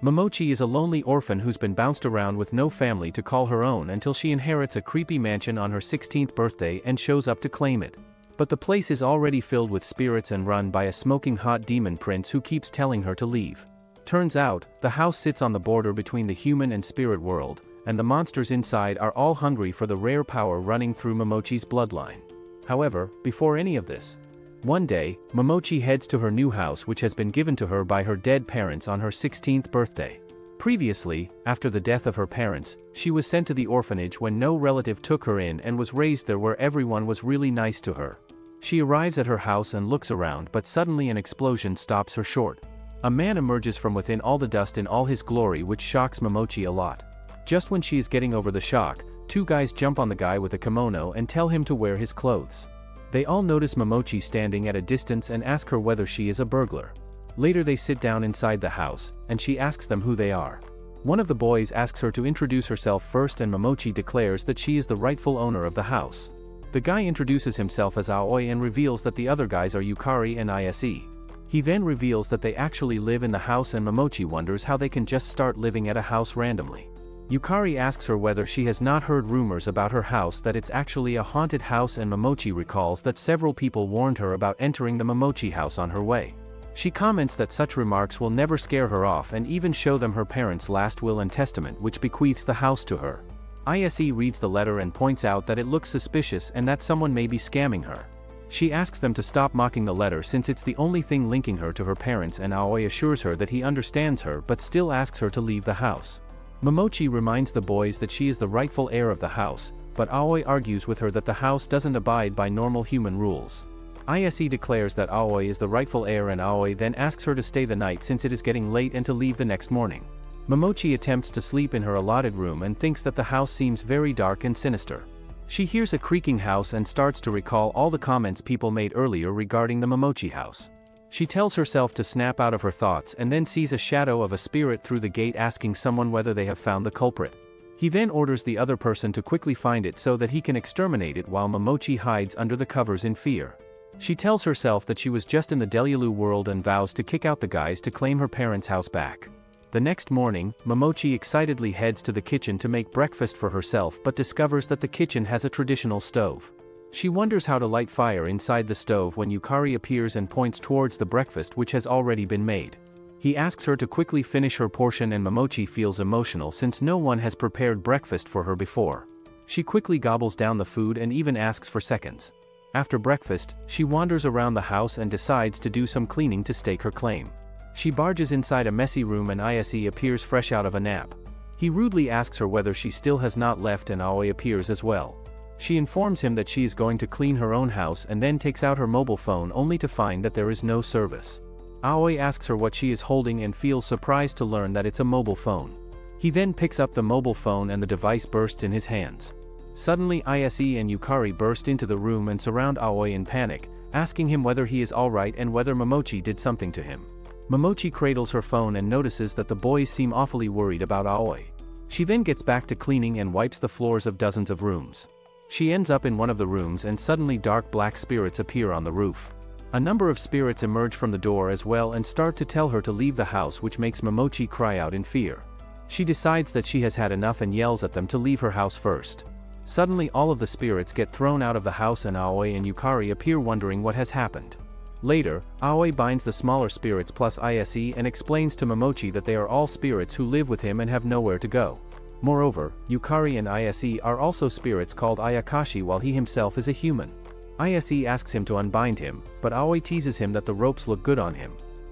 Momochi is a lonely orphan who's been bounced around with no family to call her own until she inherits a creepy mansion on her 16th birthday and shows up to claim it. But the place is already filled with spirits and run by a smoking hot demon prince who keeps telling her to leave. Turns out, the house sits on the border between the human and spirit world, and the monsters inside are all hungry for the rare power running through Momochi's bloodline. However, before any of this, one day, Momochi heads to her new house which has been given to her by her dead parents on her 16th birthday. Previously, after the death of her parents, she was sent to the orphanage when no relative took her in and was raised there where everyone was really nice to her. She arrives at her house and looks around, but suddenly an explosion stops her short. A man emerges from within all the dust in all his glory, which shocks Momochi a lot. Just when she is getting over the shock, two guys jump on the guy with a kimono and tell him to wear his clothes. They all notice Momochi standing at a distance and ask her whether she is a burglar. Later they sit down inside the house, and she asks them who they are. One of the boys asks her to introduce herself first, and Momochi declares that she is the rightful owner of the house. The guy introduces himself as Aoi and reveals that the other guys are Yukari and Ise. He then reveals that they actually live in the house, and Momochi wonders how they can just start living at a house randomly. Yukari asks her whether she has not heard rumors about her house, that it's actually a haunted house, and Momochi recalls that several people warned her about entering the Momochi house on her way. She comments that such remarks will never scare her off and even show them her parents' last will and testament which bequeaths the house to her. Ise reads the letter and points out that it looks suspicious and that someone may be scamming her. She asks them to stop mocking the letter since it's the only thing linking her to her parents, and Aoi assures her that he understands her but still asks her to leave the house. Momochi reminds the boys that she is the rightful heir of the house, but Aoi argues with her that the house doesn't abide by normal human rules. Ise declares that Aoi is the rightful heir, and Aoi then asks her to stay the night since it is getting late and to leave the next morning. Momochi attempts to sleep in her allotted room and thinks that the house seems very dark and sinister. She hears a creaking house and starts to recall all the comments people made earlier regarding the Momochi house. She tells herself to snap out of her thoughts and then sees a shadow of a spirit through the gate asking someone whether they have found the culprit. He then orders the other person to quickly find it so that he can exterminate it while Momochi hides under the covers in fear. She tells herself that she was just in the Delulu world and vows to kick out the guys to claim her parents' house back. The next morning, Momochi excitedly heads to the kitchen to make breakfast for herself but discovers that the kitchen has a traditional stove. She wonders how to light fire inside the stove when Yukari appears and points towards the breakfast which has already been made. He asks her to quickly finish her portion, and Momochi feels emotional since no one has prepared breakfast for her before. She quickly gobbles down the food and even asks for seconds. After breakfast, she wanders around the house and decides to do some cleaning to stake her claim. She barges inside a messy room and Ise appears fresh out of a nap. He rudely asks her whether she still has not left, and Aoi appears as well. She informs him that she is going to clean her own house and then takes out her mobile phone only to find that there is no service. Aoi asks her what she is holding and feels surprised to learn that it's a mobile phone. He then picks up the mobile phone and the device bursts in his hands. Suddenly Ise and Yukari burst into the room and surround Aoi in panic, asking him whether he is alright and whether Momochi did something to him. Momochi cradles her phone and notices that the boys seem awfully worried about Aoi. She then gets back to cleaning and wipes the floors of dozens of rooms. She ends up in one of the rooms and suddenly dark black spirits appear on the roof. A number of spirits emerge from the door as well and start to tell her to leave the house, which makes Momochi cry out in fear. She decides that she has had enough and yells at them to leave her house first. Suddenly all of the spirits get thrown out of the house and Aoi and Yukari appear wondering what has happened. Later, Aoi binds the smaller spirits plus Ise and explains to Momochi that they are all spirits who live with him and have nowhere to go. Moreover, Yukari and Ise are also spirits called Ayakashi while he himself is a human. Ise asks him to unbind him, but Aoi teases him that the ropes look good on him.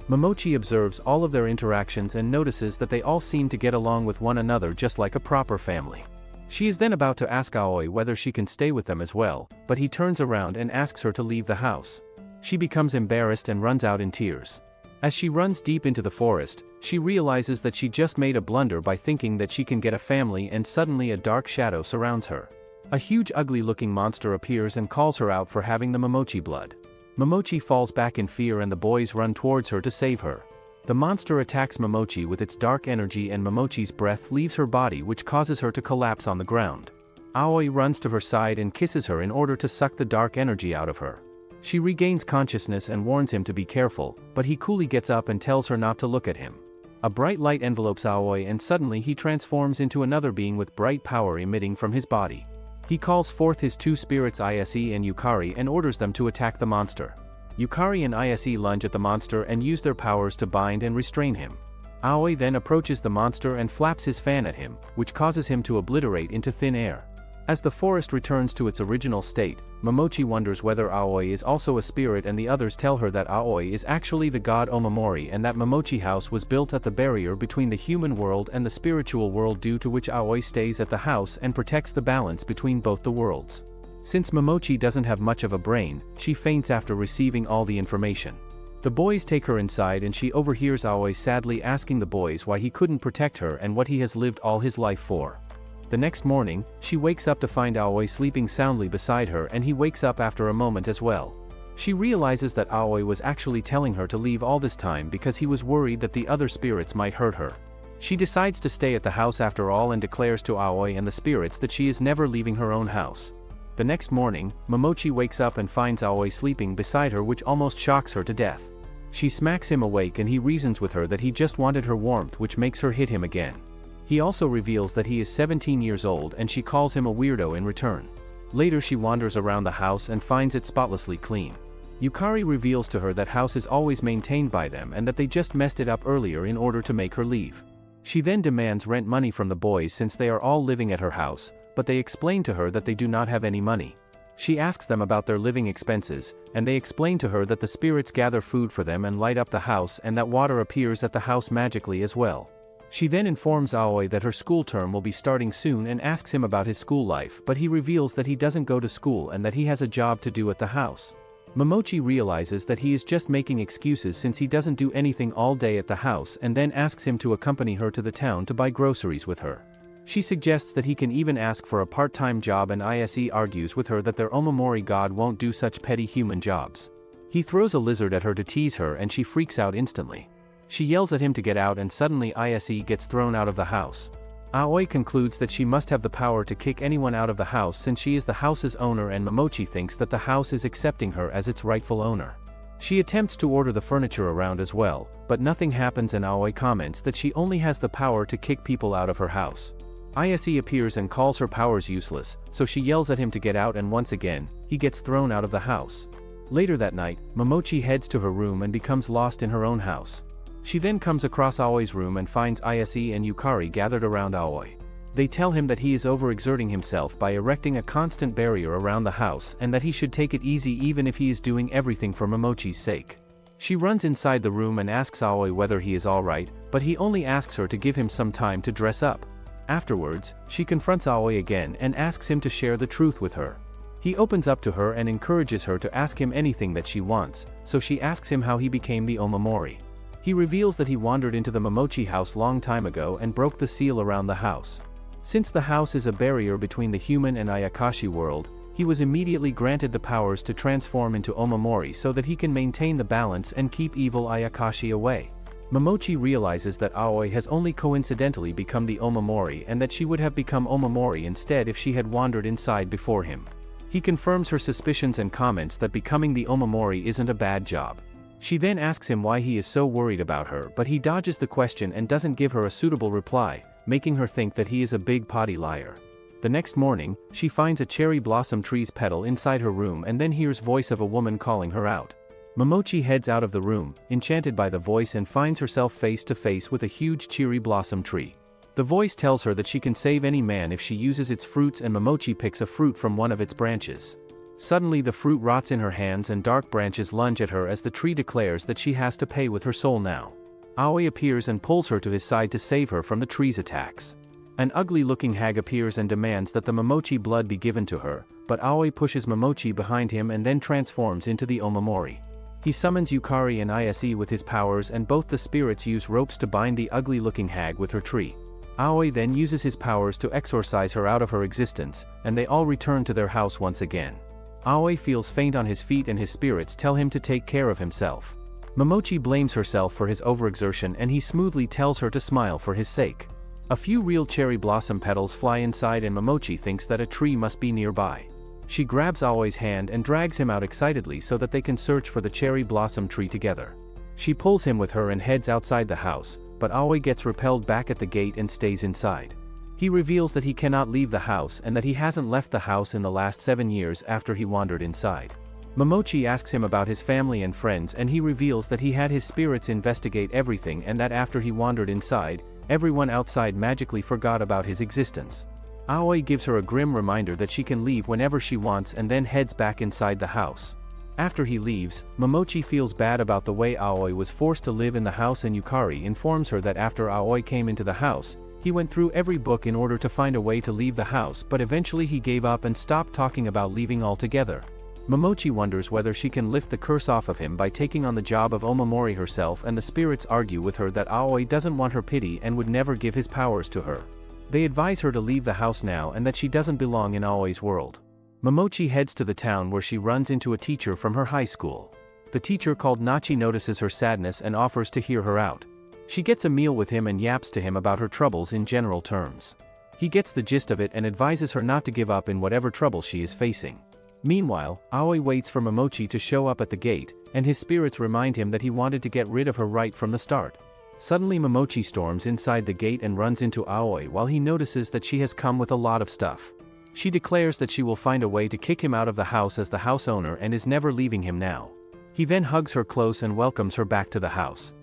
Momochi observes all of their interactions and notices that they all seem to get along with one another just like a proper family. She is then about to ask Aoi whether she can stay with them as well, but he turns around and asks her to leave the house. She becomes embarrassed and runs out in tears. As she runs deep into the forest, she realizes that she just made a blunder by thinking that she can get a family, and suddenly a dark shadow surrounds her. A huge ugly-looking monster appears and calls her out for having the Momochi blood. Momochi falls back in fear and the boys run towards her to save her. The monster attacks Momochi with its dark energy and Momochi's breath leaves her body, which causes her to collapse on the ground. Aoi runs to her side and kisses her in order to suck the dark energy out of her. She regains consciousness and warns him to be careful, but he coolly gets up and tells her not to look at him. A bright light envelopes Aoi and suddenly he transforms into another being with bright power emitting from his body. He calls forth his two spirits Ise and Yukari and orders them to attack the monster. Yukari and Ise lunge at the monster and use their powers to bind and restrain him. Aoi then approaches the monster and flaps his fan at him, which causes him to obliterate into thin air. As the forest returns to its original state, Momochi wonders whether Aoi is also a spirit, and the others tell her that Aoi is actually the god Omamori and that Momochi House was built at the barrier between the human world and the spiritual world, due to which Aoi stays at the house and protects the balance between both the worlds. Since Momochi doesn't have much of a brain, she faints after receiving all the information. The boys take her inside and she overhears Aoi sadly asking the boys why he couldn't protect her and what he has lived all his life for. The next morning, she wakes up to find Aoi sleeping soundly beside her, and he wakes up after a moment as well. She realizes that Aoi was actually telling her to leave all this time because he was worried that the other spirits might hurt her. She decides to stay at the house after all and declares to Aoi and the spirits that she is never leaving her own house. The next morning, Momochi wakes up and finds Aoi sleeping beside her, which almost shocks her to death. She smacks him awake and he reasons with her that he just wanted her warmth, which makes her hit him again. He also reveals that he is 17 years old and she calls him a weirdo in return. Later she wanders around the house and finds it spotlessly clean. Yukari reveals to her that house is always maintained by them and that they just messed it up earlier in order to make her leave. She then demands rent money from the boys since they are all living at her house, but they explain to her that they do not have any money. She asks them about their living expenses, and they explain to her that the spirits gather food for them and light up the house, and that water appears at the house magically as well. She then informs Aoi that her school term will be starting soon and asks him about his school life, but he reveals that he doesn't go to school and that he has a job to do at the house. Momochi realizes that he is just making excuses since he doesn't do anything all day at the house, and then asks him to accompany her to the town to buy groceries with her. She suggests that he can even ask for a part-time job, and Ise argues with her that their Omamori god won't do such petty human jobs. He throws a lizard at her to tease her and she freaks out instantly. She yells at him to get out and suddenly Ise gets thrown out of the house. Aoi concludes that she must have the power to kick anyone out of the house since she is the house's owner, and Momochi thinks that the house is accepting her as its rightful owner. She attempts to order the furniture around as well, but nothing happens, and Aoi comments that she only has the power to kick people out of her house. Ise appears and calls her powers useless, so she yells at him to get out, and once again, he gets thrown out of the house. Later that night, Momochi heads to her room and becomes lost in her own house. She then comes across Aoi's room and finds Ise and Yukari gathered around Aoi. They tell him that he is overexerting himself by erecting a constant barrier around the house and that he should take it easy even if he is doing everything for Momochi's sake. She runs inside the room and asks Aoi whether he is alright, but he only asks her to give him some time to dress up. Afterwards, she confronts Aoi again and asks him to share the truth with her. He opens up to her and encourages her to ask him anything that she wants, so she asks him how he became the Omamori. He reveals that he wandered into the Momochi house long time ago and broke the seal around the house. Since the house is a barrier between the human and Ayakashi world, he was immediately granted the powers to transform into Omamori so that he can maintain the balance and keep evil Ayakashi away. Momochi realizes that Aoi has only coincidentally become the Omamori and that she would have become Omamori instead if she had wandered inside before him. He confirms her suspicions and comments that becoming the Omamori isn't a bad job. She then asks him why he is so worried about her, but he dodges the question and doesn't give her a suitable reply, making her think that he is a big potty liar. The next morning, she finds a cherry blossom tree's petal inside her room and then hears voice of a woman calling her out. Momochi heads out of the room, enchanted by the voice, and finds herself face to face with a huge cherry blossom tree. The voice tells her that she can save any man if she uses its fruits, and Momochi picks a fruit from one of its branches. Suddenly the fruit rots in her hands and dark branches lunge at her as the tree declares that she has to pay with her soul now. Aoi appears and pulls her to his side to save her from the tree's attacks. An ugly-looking hag appears and demands that the Momochi blood be given to her, but Aoi pushes Momochi behind him and then transforms into the Omamori. He summons Yukari and Ise with his powers, and both the spirits use ropes to bind the ugly-looking hag with her tree. Aoi then uses his powers to exorcise her out of her existence, and they all return to their house once again. Aoi feels faint on his feet and his spirits tell him to take care of himself. Momochi blames herself for his overexertion and he smoothly tells her to smile for his sake. A few real cherry blossom petals fly inside and Momochi thinks that a tree must be nearby. She grabs Aoi's hand and drags him out excitedly so that they can search for the cherry blossom tree together. She pulls him with her and heads outside the house, but Aoi gets repelled back at the gate and stays inside. He reveals that he cannot leave the house and that he hasn't left the house in the last 7 years after he wandered inside. Momochi asks him about his family and friends, and he reveals that he had his spirits investigate everything and that after he wandered inside, everyone outside magically forgot about his existence. Aoi gives her a grim reminder that she can leave whenever she wants and then heads back inside the house. After he leaves, Momochi feels bad about the way Aoi was forced to live in the house, and Yukari informs her that after Aoi came into the house, he went through every book in order to find a way to leave the house, but eventually he gave up and stopped talking about leaving altogether. Momochi wonders whether she can lift the curse off of him by taking on the job of Omamori herself, and the spirits argue with her that Aoi doesn't want her pity and would never give his powers to her. They advise her to leave the house now and that she doesn't belong in Aoi's world. Momochi heads to the town where she runs into a teacher from her high school. The teacher called Nachi notices her sadness and offers to hear her out. She gets a meal with him and yaps to him about her troubles in general terms. He gets the gist of it and advises her not to give up in whatever trouble she is facing. Meanwhile, Aoi waits for Momochi to show up at the gate, and his spirits remind him that he wanted to get rid of her right from the start. Suddenly Momochi storms inside the gate and runs into Aoi while he notices that she has come with a lot of stuff. She declares that she will find a way to kick him out of the house as the house owner and is never leaving him now. He then hugs her close and welcomes her back to the house.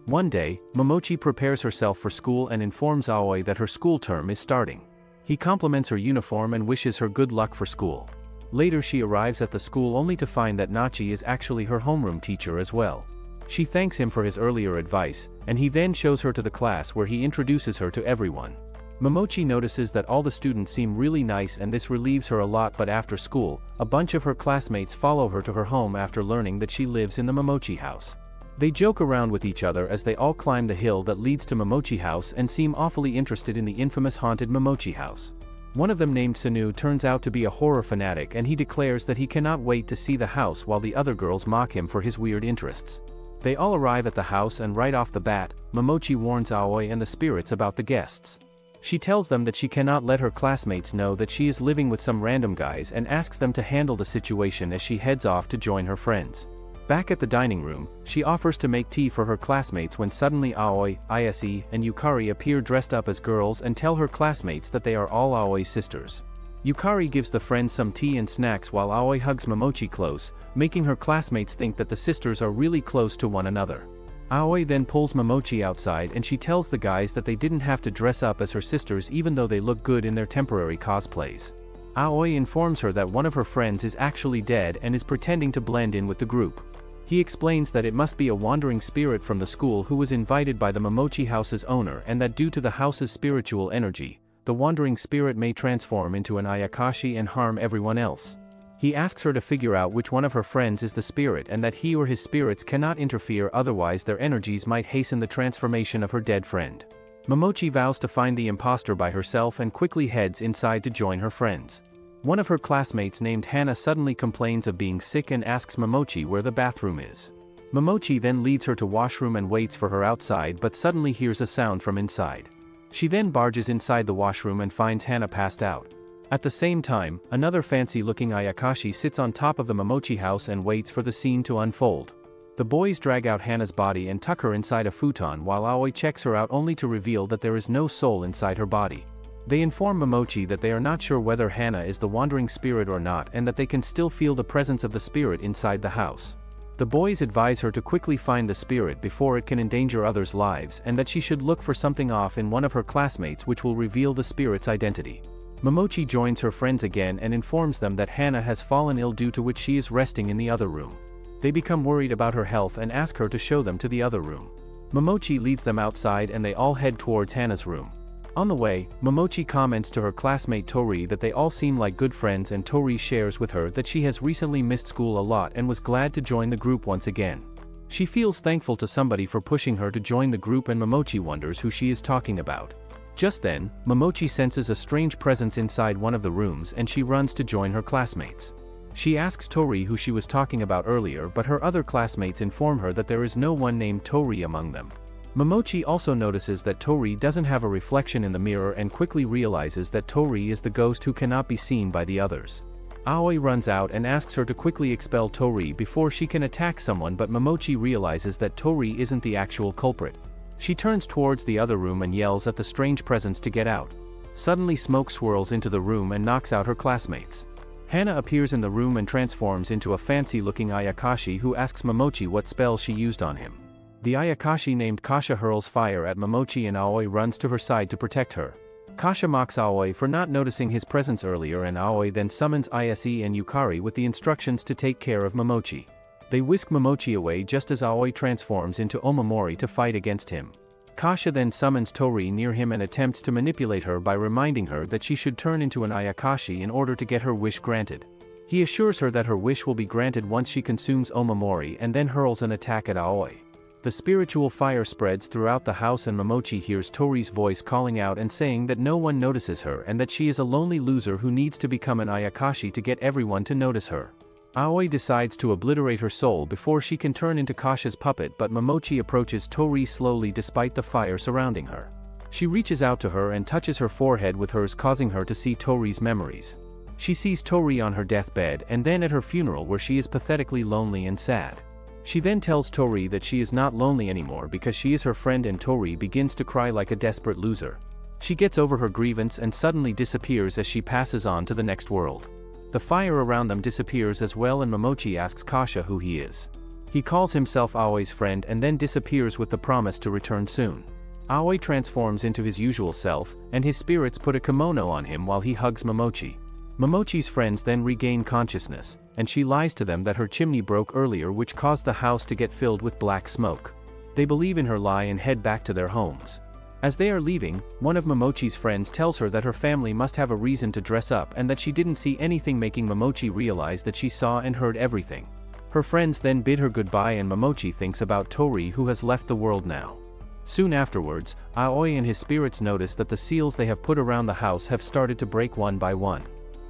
One day, Momochi prepares herself for school and informs Aoi that her school term is starting. He compliments her uniform and wishes her good luck for school. Later she arrives at the school only to find that Nachi is actually her homeroom teacher as well. She thanks him for his earlier advice, and he then shows her to the class where he introduces her to everyone. Momochi notices that all the students seem really nice and this relieves her a lot, but after school, a bunch of her classmates follow her to her home after learning that she lives in the Momochi house. They joke around with each other as they all climb the hill that leads to Momochi house and seem awfully interested in the infamous haunted Momochi house. One of them, named Sanu, turns out to be a horror fanatic, and he declares that he cannot wait to see the house while the other girls mock him for his weird interests. They all arrive at the house and right off the bat, Momochi warns Aoi and the spirits about the guests. She tells them that she cannot let her classmates know that she is living with some random guys and asks them to handle the situation as she heads off to join her friends. Back at the dining room, she offers to make tea for her classmates when suddenly Aoi, Ise, and Yukari appear dressed up as girls and tell her classmates that they are all Aoi's sisters. Yukari gives the friends some tea and snacks while Aoi hugs Momochi close, making her classmates think that the sisters are really close to one another. Aoi then pulls Momochi outside and she tells the guys that they didn't have to dress up as her sisters even though they look good in their temporary cosplays. Aoi informs her that one of her friends is actually dead and is pretending to blend in with the group. He explains that it must be a wandering spirit from the school who was invited by the Momochi house's owner, and that due to the house's spiritual energy, the wandering spirit may transform into an Ayakashi and harm everyone else. He asks her to figure out which one of her friends is the spirit and that he or his spirits cannot interfere, otherwise their energies might hasten the transformation of her dead friend. Momochi vows to find the imposter by herself and quickly heads inside to join her friends. One of her classmates named Hana suddenly complains of being sick and asks Momochi where the bathroom is. Momochi then leads her to washroom and waits for her outside, but suddenly hears a sound from inside. She then barges inside the washroom and finds Hana passed out. At the same time, another fancy-looking Ayakashi sits on top of the Momochi house and waits for the scene to unfold. The boys drag out Hana's body and tuck her inside a futon while Aoi checks her out only to reveal that there is no soul inside her body. They inform Momochi that they are not sure whether Hana is the wandering spirit or not and that they can still feel the presence of the spirit inside the house. The boys advise her to quickly find the spirit before it can endanger others' lives and that she should look for something off in one of her classmates which will reveal the spirit's identity. Momochi joins her friends again and informs them that Hana has fallen ill, due to which she is resting in the other room. They become worried about her health and ask her to show them to the other room. Momochi leads them outside and they all head towards Hana's room. On the way, Momochi comments to her classmate Tori that they all seem like good friends, and Tori shares with her that she has recently missed school a lot and was glad to join the group once again. She feels thankful to somebody for pushing her to join the group, and Momochi wonders who she is talking about. Just then, Momochi senses a strange presence inside one of the rooms and she runs to join her classmates. She asks Tori who she was talking about earlier, but her other classmates inform her that there is no one named Tori among them. Momochi also notices that Tori doesn't have a reflection in the mirror and quickly realizes that Tori is the ghost who cannot be seen by the others. Aoi runs out and asks her to quickly expel Tori before she can attack someone, but Momochi realizes that Tori isn't the actual culprit. She turns towards the other room and yells at the strange presence to get out. Suddenly smoke swirls into the room and knocks out her classmates. Hana appears in the room and transforms into a fancy-looking Ayakashi who asks Momochi what spell she used on him. The Ayakashi named Kasha hurls fire at Momochi and Aoi runs to her side to protect her. Kasha mocks Aoi for not noticing his presence earlier and Aoi then summons Ise and Yukari with the instructions to take care of Momochi. They whisk Momochi away just as Aoi transforms into Omamori to fight against him. Kasha then summons Tori near him and attempts to manipulate her by reminding her that she should turn into an Ayakashi in order to get her wish granted. He assures her that her wish will be granted once she consumes Omamori and then hurls an attack at Aoi. The spiritual fire spreads throughout the house and Momochi hears Tori's voice calling out and saying that no one notices her and that she is a lonely loser who needs to become an Ayakashi to get everyone to notice her. Aoi decides to obliterate her soul before she can turn into Kasha's puppet, but Momochi approaches Tori slowly despite the fire surrounding her. She reaches out to her and touches her forehead with hers, causing her to see Tori's memories. She sees Tori on her deathbed and then at her funeral where she is pathetically lonely and sad. She then tells Tori that she is not lonely anymore because she is her friend and Tori begins to cry like a desperate loser. She gets over her grievance and suddenly disappears as she passes on to the next world. The fire around them disappears as well and Momochi asks Kasha who he is. He calls himself Aoi's friend and then disappears with the promise to return soon. Aoi transforms into his usual self, and his spirits put a kimono on him while he hugs Momochi. Momochi's friends then regain consciousness, and she lies to them that her chimney broke earlier which caused the house to get filled with black smoke. They believe in her lie and head back to their homes. As they are leaving, one of Momochi's friends tells her that her family must have a reason to dress up and that she didn't see anything, making Momochi realize that she saw and heard everything. Her friends then bid her goodbye and Momochi thinks about Tori who has left the world now. Soon afterwards, Aoi and his spirits notice that the seals they have put around the house have started to break one by one.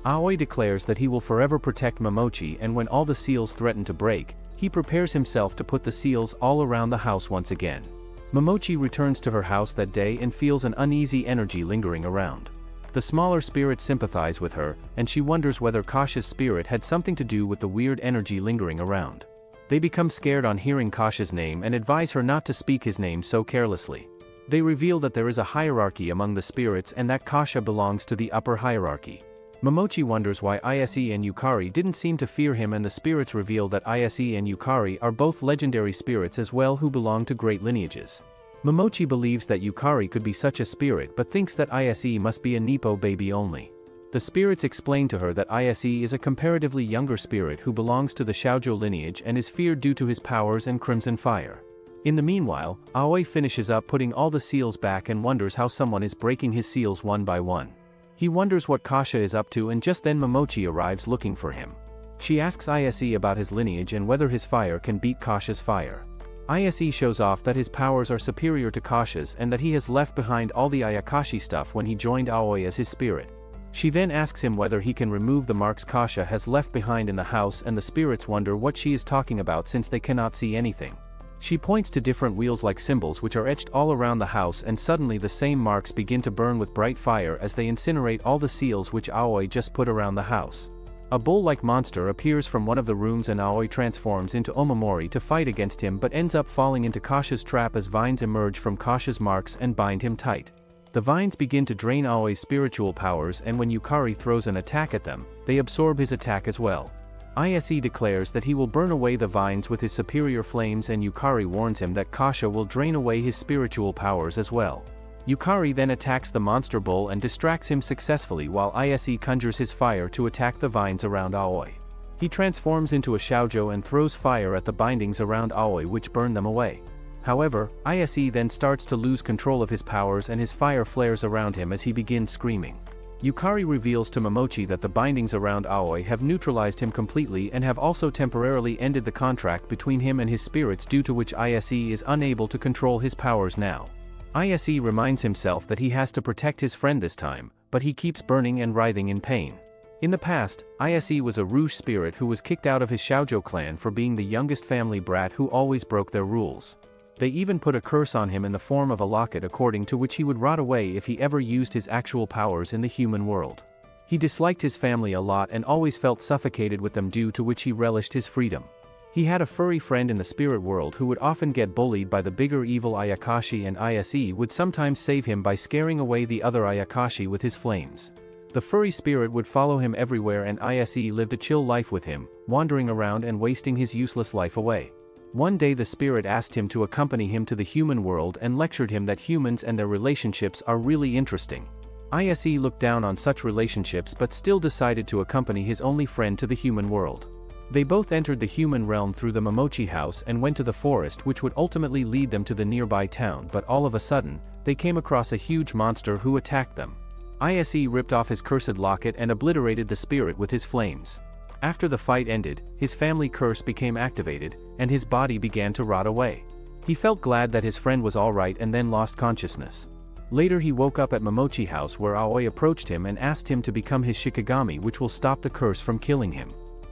Aoi declares that he will forever protect Momochi, and when all the seals threaten to break, he prepares himself to put the seals all around the house once again. Momochi returns to her house that day and feels an uneasy energy lingering around. The smaller spirits sympathize with her, and she wonders whether Kasha's spirit had something to do with the weird energy lingering around. They become scared on hearing Kasha's name and advise her not to speak his name so carelessly. They reveal that there is a hierarchy among the spirits and that Kasha belongs to the upper hierarchy. Momochi wonders why Ise and Yukari didn't seem to fear him, and the spirits reveal that Ise and Yukari are both legendary spirits as well who belong to great lineages. Momochi believes that Yukari could be such a spirit but thinks that Ise must be a Nippo baby only. The spirits explain to her that Ise is a comparatively younger spirit who belongs to the Shoujo lineage and is feared due to his powers and crimson fire. In the meanwhile, Aoi finishes up putting all the seals back and wonders how someone is breaking his seals one by one. He wonders what Kasha is up to, and just then Momochi arrives looking for him. She asks Ise about his lineage and whether his fire can beat Kasha's fire. Ise shows off that his powers are superior to Kasha's and that he has left behind all the Ayakashi stuff when he joined Aoi as his spirit. She then asks him whether he can remove the marks Kasha has left behind in the house, and the spirits wonder what she is talking about since they cannot see anything. She points to different wheels-like symbols which are etched all around the house, and suddenly the same marks begin to burn with bright fire as they incinerate all the seals which Aoi just put around the house. A bull-like monster appears from one of the rooms and Aoi transforms into Omamori to fight against him but ends up falling into Kasha's trap as vines emerge from Kasha's marks and bind him tight. The vines begin to drain Aoi's spiritual powers, and when Yukari throws an attack at them, they absorb his attack as well. Ise declares that he will burn away the vines with his superior flames, and Yukari warns him that Kasha will drain away his spiritual powers as well. Yukari then attacks the monster bull and distracts him successfully while Ise conjures his fire to attack the vines around Aoi. He transforms into a Shoujo and throws fire at the bindings around Aoi which burn them away. However, Ise then starts to lose control of his powers and his fire flares around him as he begins screaming. Yukari reveals to Momochi that the bindings around Aoi have neutralized him completely and have also temporarily ended the contract between him and his spirits, due to which Ise is unable to control his powers now. Ise reminds himself that he has to protect his friend this time, but he keeps burning and writhing in pain. In the past, Ise was a Rouge spirit who was kicked out of his Shoujo clan for being the youngest family brat who always broke their rules. They even put a curse on him in the form of a locket according to which he would rot away if he ever used his actual powers in the human world. He disliked his family a lot and always felt suffocated with them, due to which he relished his freedom. He had a furry friend in the spirit world who would often get bullied by the bigger evil Ayakashi, and Ise would sometimes save him by scaring away the other Ayakashi with his flames. The furry spirit would follow him everywhere, and Ise lived a chill life with him, wandering around and wasting his useless life away. One day the spirit asked him to accompany him to the human world and lectured him that humans and their relationships are really interesting. Ise looked down on such relationships but still decided to accompany his only friend to the human world. They both entered the human realm through the Momochi house and went to the forest, which would ultimately lead them to the nearby town, but all of a sudden, they came across a huge monster who attacked them. Ise ripped off his cursed locket and obliterated the spirit with his flames. After the fight ended, his family curse became activated, and his body began to rot away. He felt glad that his friend was alright and then lost consciousness. Later he woke up at Momochi house, where Aoi approached him and asked him to become his Shikigami, which will stop the curse from killing him.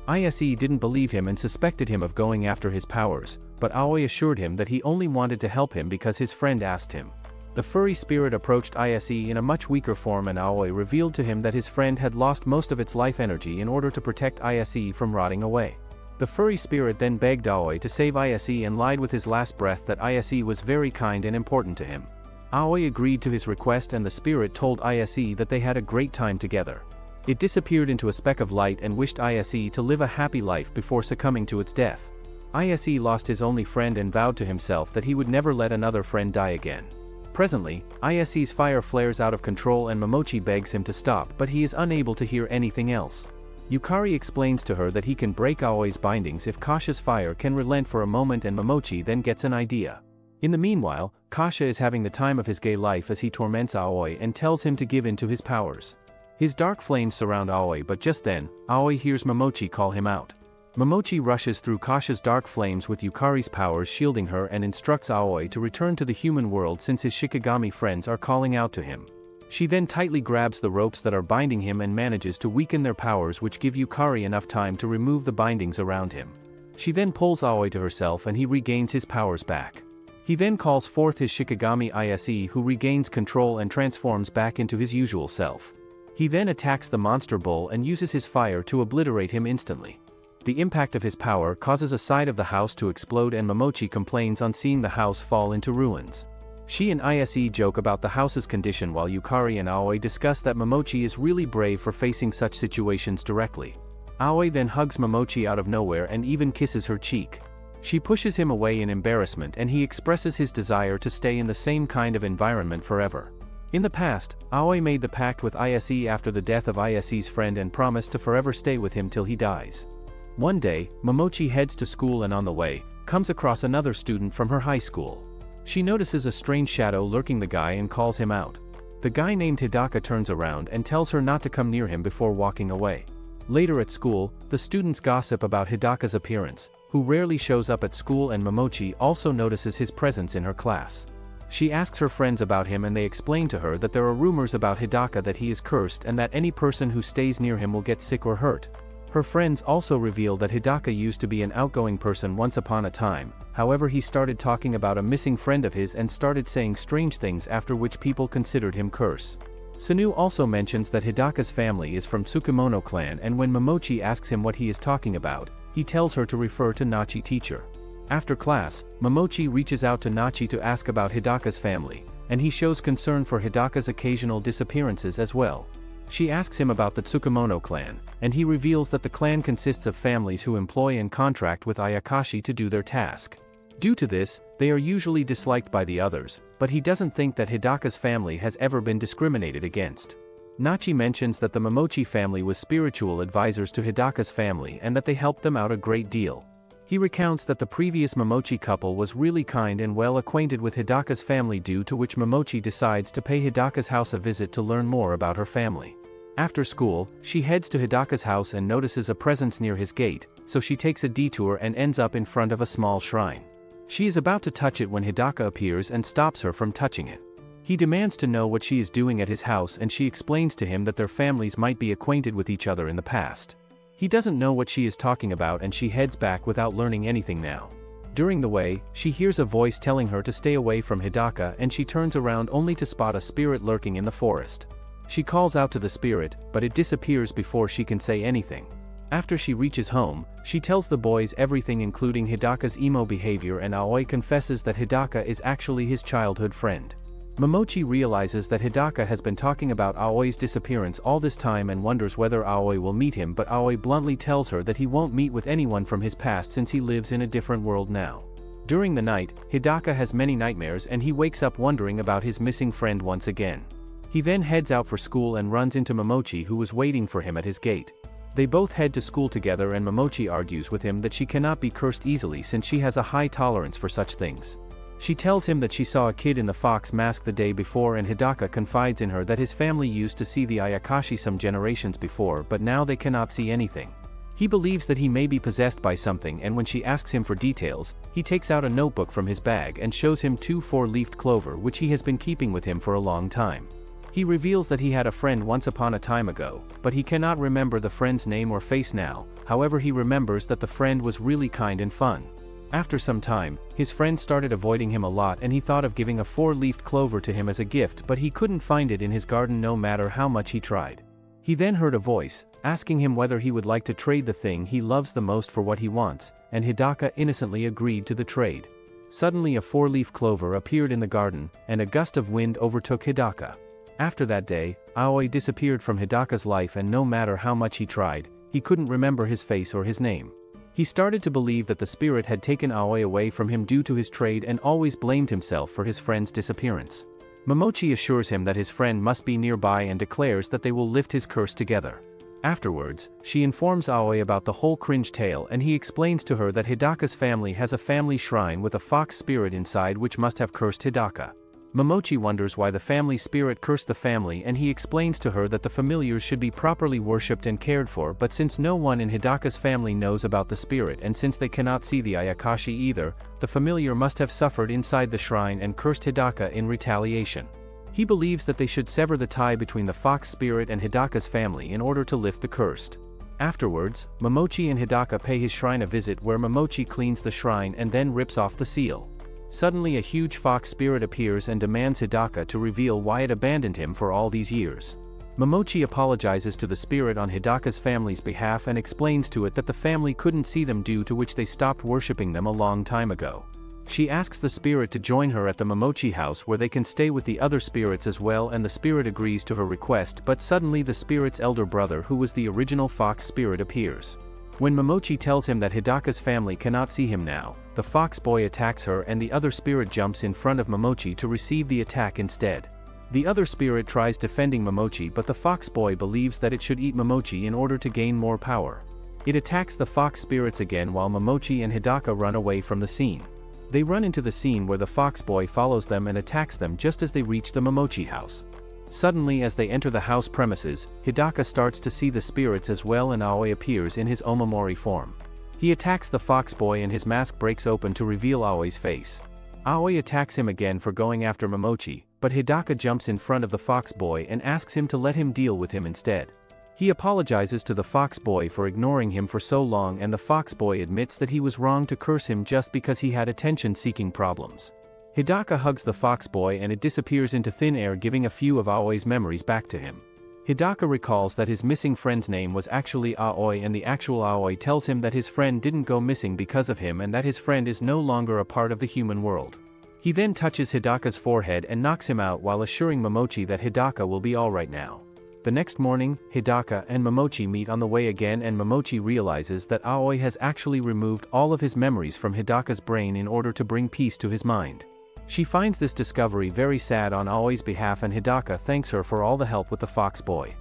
Ise didn't believe him and suspected him of going after his powers, but Aoi assured him that he only wanted to help him because his friend asked him. The furry spirit approached Ise in a much weaker form, and Aoi revealed to him that his friend had lost most of its life energy in order to protect Ise from rotting away. The furry spirit then begged Aoi to save Ise and lied with his last breath that Ise was very kind and important to him. Aoi agreed to his request, and the spirit told Ise that they had a great time together. It disappeared into a speck of light and wished Ise to live a happy life before succumbing to its death. Ise lost his only friend and vowed to himself that he would never let another friend die again. Presently, Ise's fire flares out of control and Momochi begs him to stop, but he is unable to hear anything else. Yukari explains to her that he can break Aoi's bindings if Kasha's fire can relent for a moment, and Momochi then gets an idea. In the meanwhile, Kasha is having the time of his gay life as he torments Aoi and tells him to give in to his powers. His dark flames surround Aoi, but just then, Aoi hears Momochi call him out. Momochi rushes through Kasha's dark flames with Yukari's powers shielding her and instructs Aoi to return to the human world since his Shikigami friends are calling out to him. She then tightly grabs the ropes that are binding him and manages to weaken their powers, which give Yukari enough time to remove the bindings around him. She then pulls Aoi to herself and he regains his powers back. He then calls forth his Shikigami Ise, who regains control and transforms back into his usual self. He then attacks the monster bull and uses his fire to obliterate him instantly. The impact of his power causes a side of the house to explode, and Momochi complains on seeing the house fall into ruins. She and Ise joke about the house's condition, while Yukari and Aoi discuss that Momochi is really brave for facing such situations directly. Aoi then hugs Momochi out of nowhere and even kisses her cheek. She pushes him away in embarrassment, and he expresses his desire to stay in the same kind of environment forever. In the past, Aoi made the pact with Ise after the death of Ise's friend and promised to forever stay with him till he dies. One day, Momochi heads to school and on the way, comes across another student from her high school. She notices a strange shadow lurking the guy and calls him out. The guy named Hidaka turns around and tells her not to come near him before walking away. Later at school, the students gossip about Hidaka's appearance, who rarely shows up at school, and Momochi also notices his presence in her class. She asks her friends about him and they explain to her that there are rumors about Hidaka that he is cursed and that any person who stays near him will get sick or hurt. Her friends also reveal that Hidaka used to be an outgoing person once upon a time, however he started talking about a missing friend of his and started saying strange things, after which people considered him curse. Sunu also mentions that Hidaka's family is from Tsukumono clan, and when Momochi asks him what he is talking about, he tells her to refer to Nachi teacher. After class, Momochi reaches out to Nachi to ask about Hidaka's family, and he shows concern for Hidaka's occasional disappearances as well. She asks him about the Tsukumono clan, and he reveals that the clan consists of families who employ and contract with Ayakashi to do their task. Due to this, they are usually disliked by the others, but he doesn't think that Hidaka's family has ever been discriminated against. Nachi mentions that the Momochi family was spiritual advisors to Hidaka's family and that they helped them out a great deal. He recounts that the previous Momochi couple was really kind and well acquainted with Hidaka's family, due to which Momochi decides to pay Hidaka's house a visit to learn more about her family. After school, she heads to Hidaka's house and notices a presence near his gate, so she takes a detour and ends up in front of a small shrine. She is about to touch it when Hidaka appears and stops her from touching it. He demands to know what she is doing at his house, and she explains to him that their families might be acquainted with each other in the past. He doesn't know what she is talking about and she heads back without learning anything now. During the way, she hears a voice telling her to stay away from Hidaka, and she turns around only to spot a spirit lurking in the forest. She calls out to the spirit, but it disappears before she can say anything. After she reaches home, she tells the boys everything including Hidaka's emo behavior, and Aoi confesses that Hidaka is actually his childhood friend. Momochi realizes that Hidaka has been talking about Aoi's disappearance all this time and wonders whether Aoi will meet him, but Aoi bluntly tells her that he won't meet with anyone from his past since he lives in a different world now. During the night, Hidaka has many nightmares and he wakes up wondering about his missing friend once again. He then heads out for school and runs into Momochi, who was waiting for him at his gate. They both head to school together and Momochi argues with him that she cannot be cursed easily since she has a high tolerance for such things. She tells him that she saw a kid in the fox mask the day before, and Hidaka confides in her that his family used to see the Ayakashi some generations before, but now they cannot see anything. He believes that he may be possessed by something, and when she asks him for details, he takes out a notebook from his bag and shows him 2 4-leafed clover which he has been keeping with him for a long time. He reveals that he had a friend once upon a time ago, but he cannot remember the friend's name or face now. However, he remembers that the friend was really kind and fun. After some time, his friend started avoiding him a lot and he thought of giving a 4-leafed clover to him as a gift, but he couldn't find it in his garden no matter how much he tried. He then heard a voice, asking him whether he would like to trade the thing he loves the most for what he wants, and Hidaka innocently agreed to the trade. Suddenly a 4-leaf clover appeared in the garden, and a gust of wind overtook Hidaka. After that day, Aoi disappeared from Hidaka's life, and no matter how much he tried, he couldn't remember his face or his name. He started to believe that the spirit had taken Aoi away from him due to his trade and always blamed himself for his friend's disappearance. Momochi assures him that his friend must be nearby and declares that they will lift his curse together. Afterwards, she informs Aoi about the whole cringe tale and he explains to her that Hidaka's family has a family shrine with a fox spirit inside which must have cursed Hidaka. Momochi wonders why the family spirit cursed the family, and he explains to her that the familiars should be properly worshipped and cared for, but since no one in Hidaka's family knows about the spirit and since they cannot see the Ayakashi either, the familiar must have suffered inside the shrine and cursed Hidaka in retaliation. He believes that they should sever the tie between the fox spirit and Hidaka's family in order to lift the cursed. Afterwards, Momochi and Hidaka pay his shrine a visit where Momochi cleans the shrine and then rips off the seal. Suddenly a huge fox spirit appears and demands Hidaka to reveal why it abandoned him for all these years. Momochi apologizes to the spirit on Hidaka's family's behalf and explains to it that the family couldn't see them due to which they stopped worshipping them a long time ago. She asks the spirit to join her at the Momochi house where they can stay with the other spirits as well, and the spirit agrees to her request, but suddenly the spirit's elder brother, who was the original fox spirit, appears. When Momochi tells him that Hidaka's family cannot see him now, the fox boy attacks her and the other spirit jumps in front of Momochi to receive the attack instead. The other spirit tries defending Momochi, but the fox boy believes that it should eat Momochi in order to gain more power. It attacks the fox spirits again while Momochi and Hidaka run away from the scene. They run into the scene where the fox boy follows them and attacks them just as they reach the Momochi house. Suddenly, as they enter the house premises, Hidaka starts to see the spirits as well, and Aoi appears in his Omamori form. He attacks the fox boy and his mask breaks open to reveal Aoi's face. Aoi attacks him again for going after Momochi, but Hidaka jumps in front of the fox boy and asks him to let him deal with him instead. He apologizes to the fox boy for ignoring him for so long, and the fox boy admits that he was wrong to curse him just because he had attention-seeking problems. Hidaka hugs the fox boy and it disappears into thin air, giving a few of Aoi's memories back to him. Hidaka recalls that his missing friend's name was actually Aoi, and the actual Aoi tells him that his friend didn't go missing because of him and that his friend is no longer a part of the human world. He then touches Hidaka's forehead and knocks him out while assuring Momochi that Hidaka will be alright now. The next morning, Hidaka and Momochi meet on the way again, and Momochi realizes that Aoi has actually removed all of his memories from Hidaka's brain in order to bring peace to his mind. She finds this discovery very sad on Aoi's behalf, and Hidaka thanks her for all the help with the fox boy.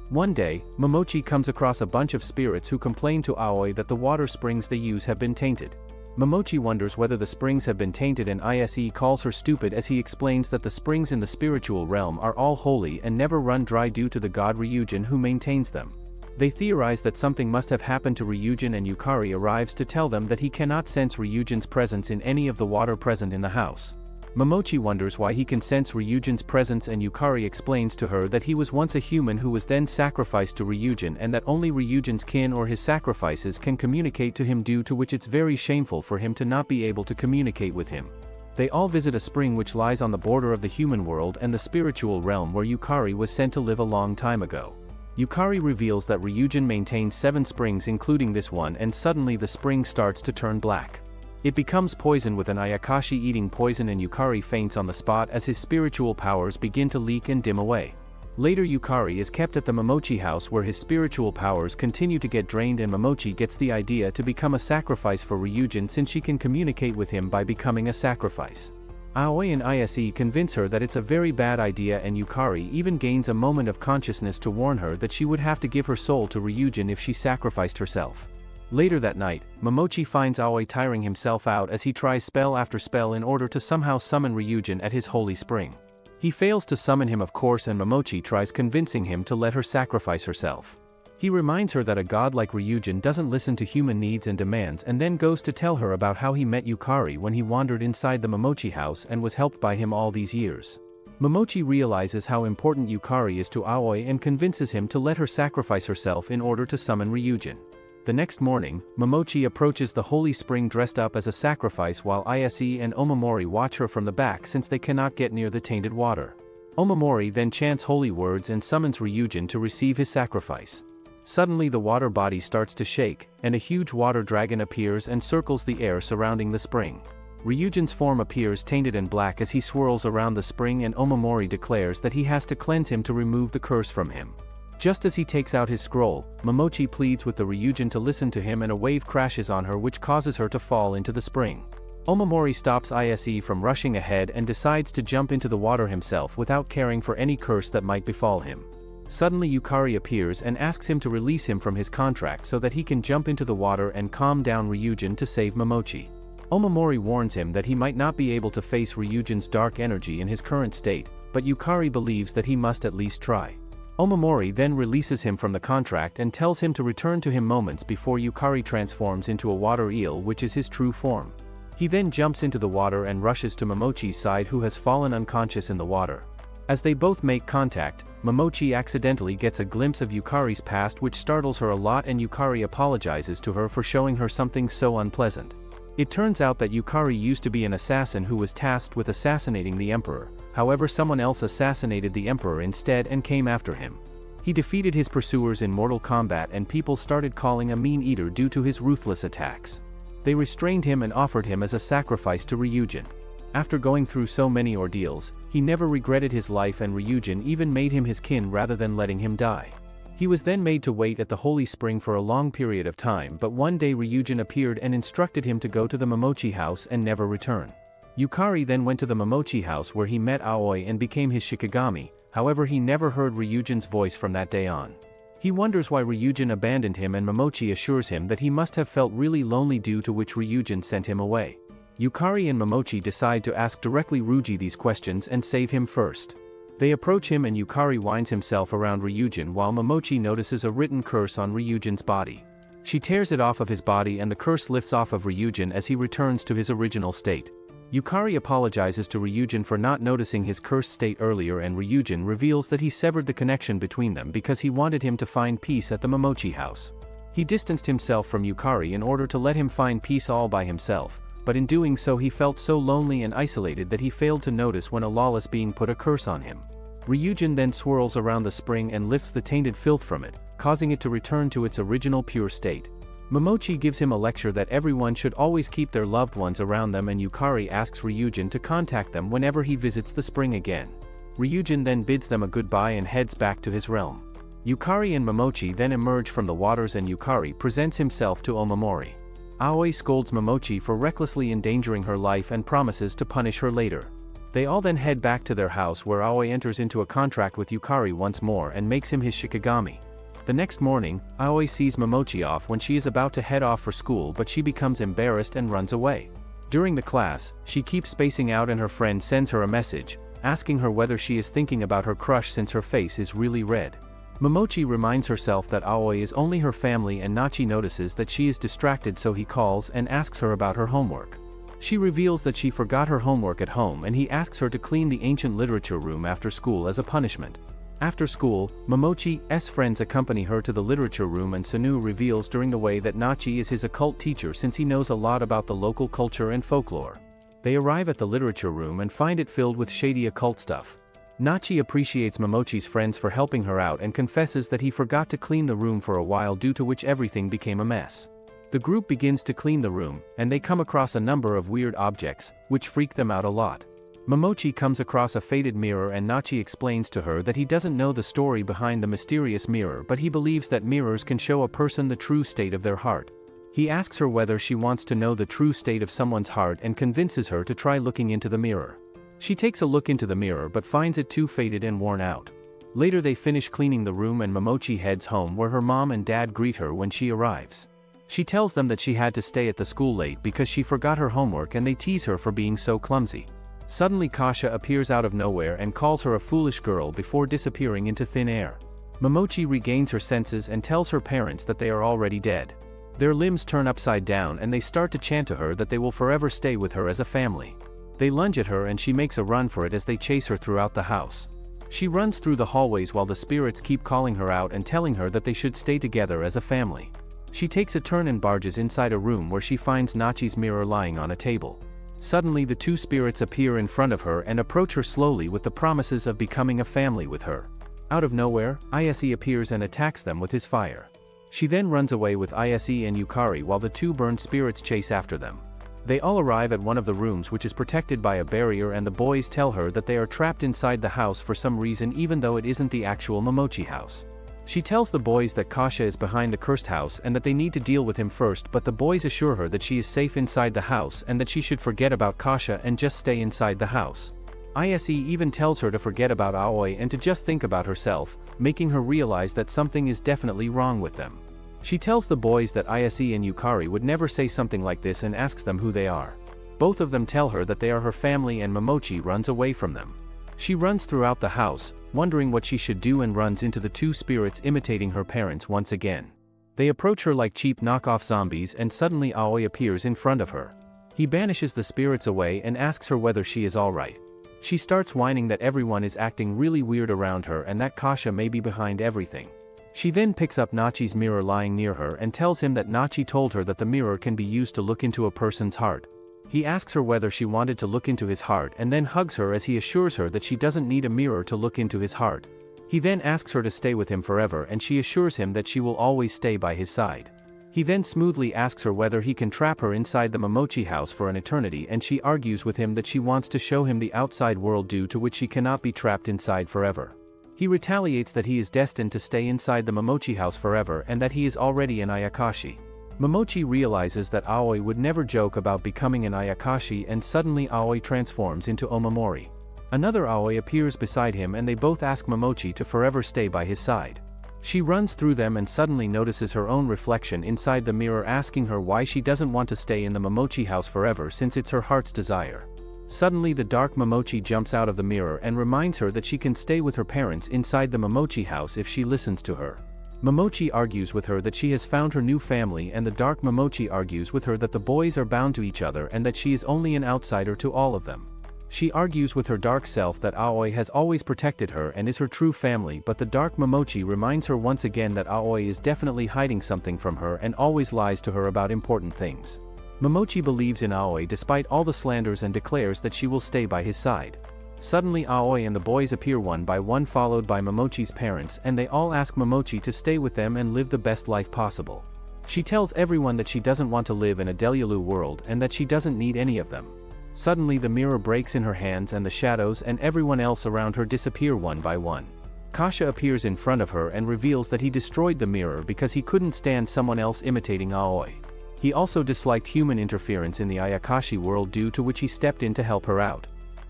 One day, Momochi comes across a bunch of spirits who complain to Aoi that the water springs they use have been tainted. Momochi wonders whether the springs have been tainted, and Ise calls her stupid as he explains that the springs in the spiritual realm are all holy and never run dry due to the god Ryujin who maintains them. They theorize that something must have happened to Ryujin, and Yukari arrives to tell them that he cannot sense Ryujin's presence in any of the water present in the house. Momochi wonders why he can sense Ryujin's presence, and Yukari explains to her that he was once a human who was then sacrificed to Ryujin, and that only Ryujin's kin or his sacrifices can communicate to him, due to which it's very shameful for him to not be able to communicate with him. They all visit a spring which lies on the border of the human world and the spiritual realm where Yukari was sent to live a long time ago. Yukari reveals that Ryujin maintains 7 springs including this one, and suddenly the spring starts to turn black. It becomes poison with an Ayakashi eating poison, and Yukari faints on the spot as his spiritual powers begin to leak and dim away. Later Yukari is kept at the Momochi house where his spiritual powers continue to get drained, and Momochi gets the idea to become a sacrifice for Ryujin since she can communicate with him by becoming a sacrifice. Aoi and Ise convince her that it's a very bad idea, and Yukari even gains a moment of consciousness to warn her that she would have to give her soul to Ryujin if she sacrificed herself. Later that night, Momochi finds Aoi tiring himself out as he tries spell after spell in order to somehow summon Ryujin at his holy spring. He fails to summon him of course, and Momochi tries convincing him to let her sacrifice herself. He reminds her that a god like Ryujin doesn't listen to human needs and demands, and then goes to tell her about how he met Yukari when he wandered inside the Momochi house and was helped by him all these years. Momochi realizes how important Yukari is to Aoi and convinces him to let her sacrifice herself in order to summon Ryujin. The next morning, Momochi approaches the holy spring dressed up as a sacrifice while Ise and Omamori watch her from the back since they cannot get near the tainted water. Omamori then chants holy words and summons Ryujin to receive his sacrifice. Suddenly the water body starts to shake, and a huge water dragon appears and circles the air surrounding the spring. Ryujin's form appears tainted and black as he swirls around the spring, and Omamori declares that he has to cleanse him to remove the curse from him. Just as he takes out his scroll, Momochi pleads with the Ryujin to listen to him, and a wave crashes on her which causes her to fall into the spring. Omamori stops Ise from rushing ahead and decides to jump into the water himself without caring for any curse that might befall him. Suddenly Yukari appears and asks him to release him from his contract so that he can jump into the water and calm down Ryujin to save Momochi. Omamori warns him that he might not be able to face Ryujin's dark energy in his current state, but Yukari believes that he must at least try. Omamori then releases him from the contract and tells him to return to him moments before Yukari transforms into a water eel, which is his true form. He then jumps into the water and rushes to Momochi's side, who has fallen unconscious in the water. As they both make contact, Momochi accidentally gets a glimpse of Yukari's past, which startles her a lot, and Yukari apologizes to her for showing her something so unpleasant. It turns out that Yukari used to be an assassin who was tasked with assassinating the emperor. However, someone else assassinated the emperor instead and came after him. He defeated his pursuers in mortal combat, and people started calling him a mean-eater due to his ruthless attacks. They restrained him and offered him as a sacrifice to Ryujin. After going through so many ordeals, he never regretted his life, and Ryujin even made him his kin rather than letting him die. He was then made to wait at the holy spring for a long period of time, but one day Ryujin appeared and instructed him to go to the Momochi house and never return. Yukari then went to the Momochi house where he met Aoi and became his Shikigami. However, he never heard Ryujin's voice from that day on. He wonders why Ryujin abandoned him, and Momochi assures him that he must have felt really lonely, due to which Ryujin sent him away. Yukari and Momochi decide to ask directly Ryuji these questions and save him first. They approach him and Yukari winds himself around Ryujin while Momochi notices a written curse on Ryujin's body. She tears it off of his body and the curse lifts off of Ryujin as he returns to his original state. Yukari apologizes to Ryujin for not noticing his cursed state earlier, and Ryujin reveals that he severed the connection between them because he wanted him to find peace at the Momochi house. He distanced himself from Yukari in order to let him find peace all by himself, but in doing so he felt so lonely and isolated that he failed to notice when a lawless being put a curse on him. Ryujin then swirls around the spring and lifts the tainted filth from it, causing it to return to its original pure state. Momochi gives him a lecture that everyone should always keep their loved ones around them, and Yukari asks Ryujin to contact them whenever he visits the spring again. Ryujin then bids them a goodbye and heads back to his realm. Yukari and Momochi then emerge from the waters and Yukari presents himself to Omamori. Aoi scolds Momochi for recklessly endangering her life and promises to punish her later. They all then head back to their house where Aoi enters into a contract with Yukari once more and makes him his Shikigami. The next morning, Aoi sees Momochi off when she is about to head off for school, but she becomes embarrassed and runs away. During the class, she keeps spacing out and her friend sends her a message, asking her whether she is thinking about her crush since her face is really red. Momochi reminds herself that Aoi is only her family, and Nachi notices that she is distracted, so he calls and asks her about her homework. She reveals that she forgot her homework at home, and he asks her to clean the ancient literature room after school as a punishment. After school, Momochi's friends accompany her to the literature room, and Sanu reveals during the way that Nachi is his occult teacher since he knows a lot about the local culture and folklore. They arrive at the literature room and find it filled with shady occult stuff. Nachi appreciates Momochi's friends for helping her out and confesses that he forgot to clean the room for a while, due to which everything became a mess. The group begins to clean the room, and they come across a number of weird objects, which freak them out a lot. Momochi comes across a faded mirror and Nachi explains to her that he doesn't know the story behind the mysterious mirror, but he believes that mirrors can show a person the true state of their heart. He asks her whether she wants to know the true state of someone's heart and convinces her to try looking into the mirror. She takes a look into the mirror but finds it too faded and worn out. Later they finish cleaning the room and Momochi heads home, where her mom and dad greet her when she arrives. She tells them that she had to stay at the school late because she forgot her homework, and they tease her for being so clumsy. Suddenly Kasha appears out of nowhere and calls her a foolish girl before disappearing into thin air. Momochi regains her senses and tells her parents that they are already dead. Their limbs turn upside down and they start to chant to her that they will forever stay with her as a family. They lunge at her and she makes a run for it as they chase her throughout the house. She runs through the hallways while the spirits keep calling her out and telling her that they should stay together as a family. She takes a turn and barges inside a room where she finds Nachi's mirror lying on a table. Suddenly the two spirits appear in front of her and approach her slowly with the promises of becoming a family with her. Out of nowhere, Ise appears and attacks them with his fire. She then runs away with Ise and Yukari while the two burned spirits chase after them. They all arrive at one of the rooms, which is protected by a barrier, and the boys tell her that they are trapped inside the house for some reason, even though it isn't the actual Momochi house. She tells the boys that Kasha is behind the cursed house and that they need to deal with him first, but the boys assure her that she is safe inside the house and that she should forget about Kasha and just stay inside the house. Ise even tells her to forget about Aoi and to just think about herself, making her realize that something is definitely wrong with them. She tells the boys that Ise and Yukari would never say something like this and asks them who they are. Both of them tell her that they are her family, and Momochi runs away from them. She runs throughout the house, wondering what she should do, and runs into the two spirits imitating her parents once again. They approach her like cheap knockoff zombies, and suddenly Aoi appears in front of her. He banishes the spirits away and asks her whether she is alright. She starts whining that everyone is acting really weird around her and that Kasha may be behind everything. She then picks up Nachi's mirror lying near her and tells him that Nachi told her that the mirror can be used to look into a person's heart. He asks her whether she wanted to look into his heart and then hugs her as he assures her that she doesn't need a mirror to look into his heart. He then asks her to stay with him forever and she assures him that she will always stay by his side. He then smoothly asks her whether he can trap her inside the Momochi house for an eternity, and she argues with him that she wants to show him the outside world, due to which she cannot be trapped inside forever. He retaliates that he is destined to stay inside the Momochi house forever and that he is already an Ayakashi. Momochi realizes that Aoi would never joke about becoming an Ayakashi, and suddenly Aoi transforms into Omamori. Another Aoi appears beside him and they both ask Momochi to forever stay by his side. She runs through them and suddenly notices her own reflection inside the mirror, asking her why she doesn't want to stay in the Momochi house forever since it's her heart's desire. Suddenly the dark Momochi jumps out of the mirror and reminds her that she can stay with her parents inside the Momochi house if she listens to her. Momochi argues with her that she has found her new family, and the dark Momochi argues with her that the boys are bound to each other and that she is only an outsider to all of them. She argues with her dark self that Aoi has always protected her and is her true family, but the dark Momochi reminds her once again that Aoi is definitely hiding something from her and always lies to her about important things. Momochi believes in Aoi despite all the slanders and declares that she will stay by his side. Suddenly Aoi and the boys appear one by one, followed by Momochi's parents, and they all ask Momochi to stay with them and live the best life possible. She tells everyone that she doesn't want to live in a Delulu world and that she doesn't need any of them. Suddenly the mirror breaks in her hands and the shadows and everyone else around her disappear one by one. Kasha appears in front of her and reveals that he destroyed the mirror because he couldn't stand someone else imitating Aoi. He also disliked human interference in the Ayakashi world, due to which he stepped in to help her out.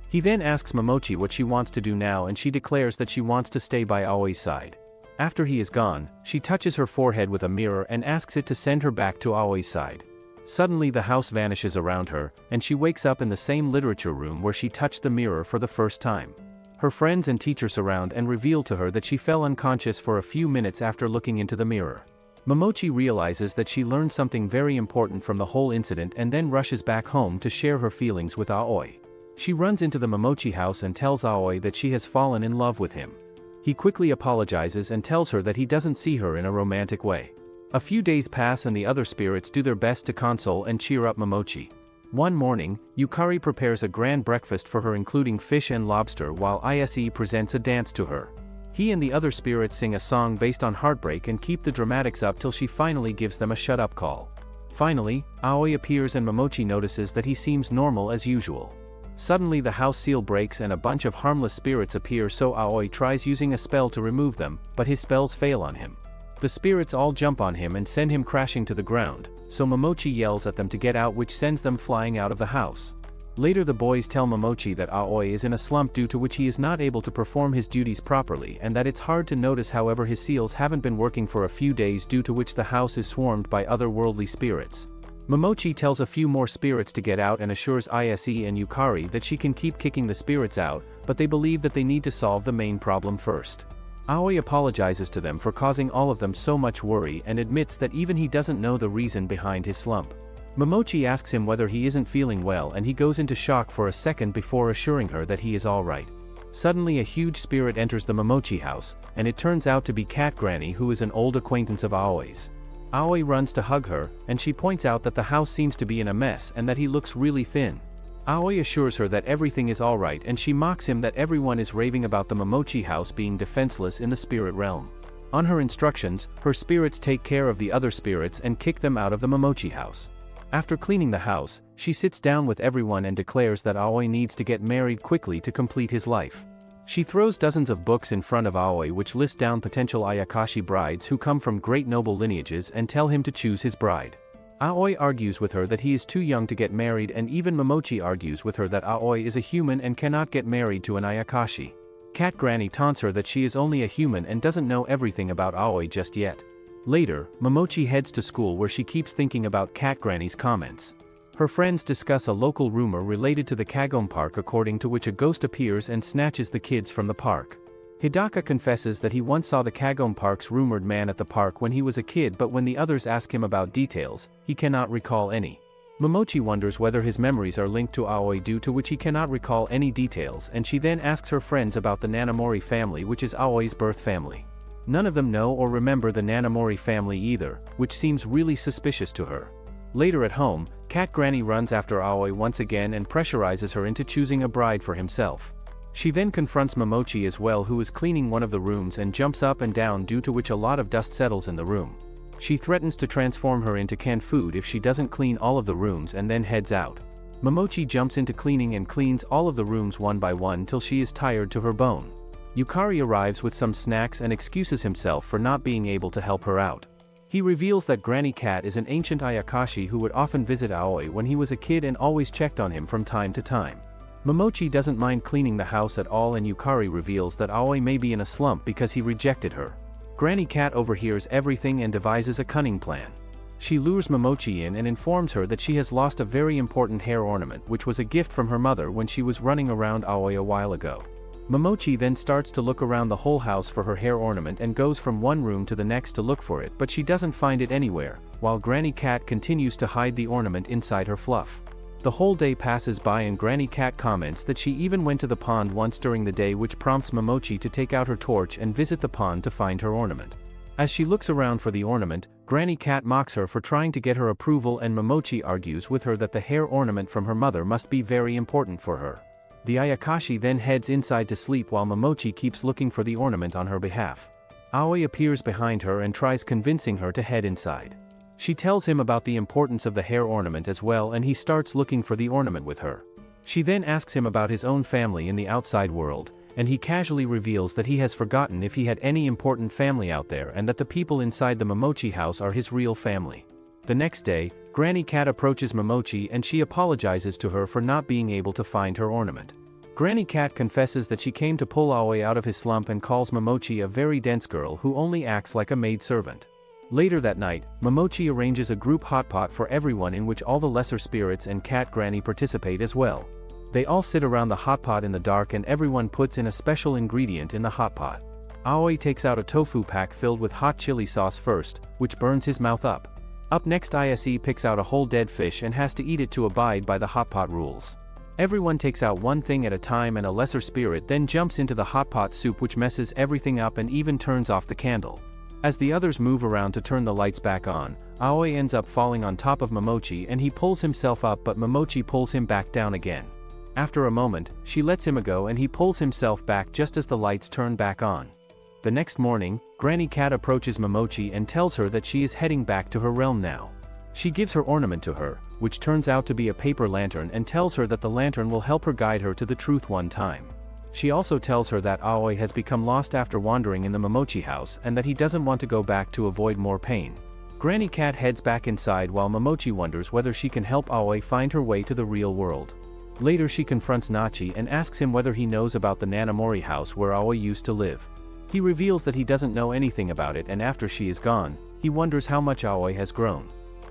He then asks Momochi what she wants to do now, and she declares that she wants to stay by Aoi's side. After he is gone, she touches her forehead with a mirror and asks it to send her back to Aoi's side. Suddenly the house vanishes around her, and she wakes up in the same literature room where she touched the mirror for the first time. Her friends and teachers surround and reveal to her that she fell unconscious for a few minutes after looking into the mirror. Momochi realizes that she learned something very important from the whole incident and then rushes back home to share her feelings with Aoi. She runs into the Momochi house and tells Aoi that she has fallen in love with him. He quickly apologizes and tells her that he doesn't see her in a romantic way. A few days pass and the other spirits do their best to console and cheer up Momochi. One morning, Yukari prepares a grand breakfast for her including fish and lobster while Ise presents a dance to her. He and the other spirits sing a song based on heartbreak and keep the dramatics up till she finally gives them a shut-up call. Finally, Aoi appears and Momochi notices that he seems normal as usual. Suddenly the house seal breaks and a bunch of harmless spirits appear, so Aoi tries using a spell to remove them, but his spells fail on him. The spirits all jump on him and send him crashing to the ground, so Momochi yells at them to get out, which sends them flying out of the house. Later the boys tell Momochi that Aoi is in a slump due to which he is not able to perform his duties properly and that it's hard to notice, however his seals haven't been working for a few days due to which the house is swarmed by otherworldly spirits. Momochi tells a few more spirits to get out and assures Ise and Yukari that she can keep kicking the spirits out, but they believe that they need to solve the main problem first. Aoi apologizes to them for causing all of them so much worry and admits that even he doesn't know the reason behind his slump. Momochi asks him whether he isn't feeling well and he goes into shock for a second before assuring her that he is alright. Suddenly a huge spirit enters the Momochi house, and it turns out to be Cat Granny, who is an old acquaintance of Aoi's. Aoi runs to hug her, and she points out that the house seems to be in a mess and that he looks really thin. Aoi assures her that everything is alright and she mocks him that everyone is raving about the Momochi house being defenseless in the spirit realm. On her instructions, her spirits take care of the other spirits and kick them out of the Momochi house. After cleaning the house, she sits down with everyone and declares that Aoi needs to get married quickly to complete his life. She throws dozens of books in front of Aoi which list down potential Ayakashi brides who come from great noble lineages and tell him to choose his bride. Aoi argues with her that he is too young to get married, and even Momochi argues with her that Aoi is a human and cannot get married to an Ayakashi. Cat Granny taunts her that she is only a human and doesn't know everything about Aoi just yet. Later, Momochi heads to school where she keeps thinking about Cat Granny's comments. Her friends discuss a local rumor related to the Kagome Park according to which a ghost appears and snatches the kids from the park. Hidaka confesses that he once saw the Kagome Park's rumored man at the park when he was a kid, but when the others ask him about details, he cannot recall any. Momochi wonders whether his memories are linked to Aoi, due to which he cannot recall any details, and she then asks her friends about the Nanamori family, which is Aoi's birth family. None of them know or remember the Nanamori family either, which seems really suspicious to her. Later at home, Cat Granny runs after Aoi once again and pressurizes her into choosing a bride for himself. She then confronts Momochi as well, who is cleaning one of the rooms, and jumps up and down, due to which a lot of dust settles in the room. She threatens to transform her into canned food if she doesn't clean all of the rooms, and then heads out. Momochi jumps into cleaning and cleans all of the rooms one by one till she is tired to her bone. Yukari arrives with some snacks and excuses himself for not being able to help her out. He reveals that Granny Cat is an ancient Ayakashi who would often visit Aoi when he was a kid and always checked on him from time to time. Momochi doesn't mind cleaning the house at all, and Yukari reveals that Aoi may be in a slump because he rejected her. Granny Cat overhears everything and devises a cunning plan. She lures Momochi in and informs her that she has lost a very important hair ornament which was a gift from her mother when she was running around Aoi a while ago. Momochi then starts to look around the whole house for her hair ornament and goes from one room to the next to look for it, but she doesn't find it anywhere, while Granny Cat continues to hide the ornament inside her fluff. The whole day passes by and Granny Cat comments that she even went to the pond once during the day, which prompts Momochi to take out her torch and visit the pond to find her ornament. As she looks around for the ornament, Granny Cat mocks her for trying to get her approval, and Momochi argues with her that the hair ornament from her mother must be very important for her. The Ayakashi then heads inside to sleep while Momochi keeps looking for the ornament on her behalf. Aoi appears behind her and tries convincing her to head inside. She tells him about the importance of the hair ornament as well, and he starts looking for the ornament with her. She then asks him about his own family in the outside world, and he casually reveals that he has forgotten if he had any important family out there and that the people inside the Momochi house are his real family. The next day, Granny Cat approaches Momochi and she apologizes to her for not being able to find her ornament. Granny Cat confesses that she came to pull Aoi out of his slump and calls Momochi a very dense girl who only acts like a maidservant. Later that night, Momochi arranges a group hotpot for everyone in which all the lesser spirits and Cat Granny participate as well. They all sit around the hotpot in the dark and everyone puts in a special ingredient in the hotpot. Aoi takes out a tofu pack filled with hot chili sauce first, which burns his mouth up. Up next, Ise picks out a whole dead fish and has to eat it to abide by the hotpot rules. Everyone takes out one thing at a time and a lesser spirit then jumps into the hotpot soup, which messes everything up and even turns off the candle. As the others move around to turn the lights back on, Aoi ends up falling on top of Momochi and he pulls himself up, but Momochi pulls him back down again. After a moment, she lets him go and he pulls himself back just as the lights turn back on. The next morning, Granny Cat approaches Momochi and tells her that she is heading back to her realm now. She gives her ornament to her, which turns out to be a paper lantern, and tells her that the lantern will help her guide her to the truth one time. She also tells her that Aoi has become lost after wandering in the Momochi house and that he doesn't want to go back to avoid more pain. Granny Cat heads back inside while Momochi wonders whether she can help Aoi find her way to the real world. Later she confronts Nachi and asks him whether he knows about the Nanamori house where Aoi used to live. He reveals that he doesn't know anything about it, and after she is gone, he wonders how much Aoi has grown.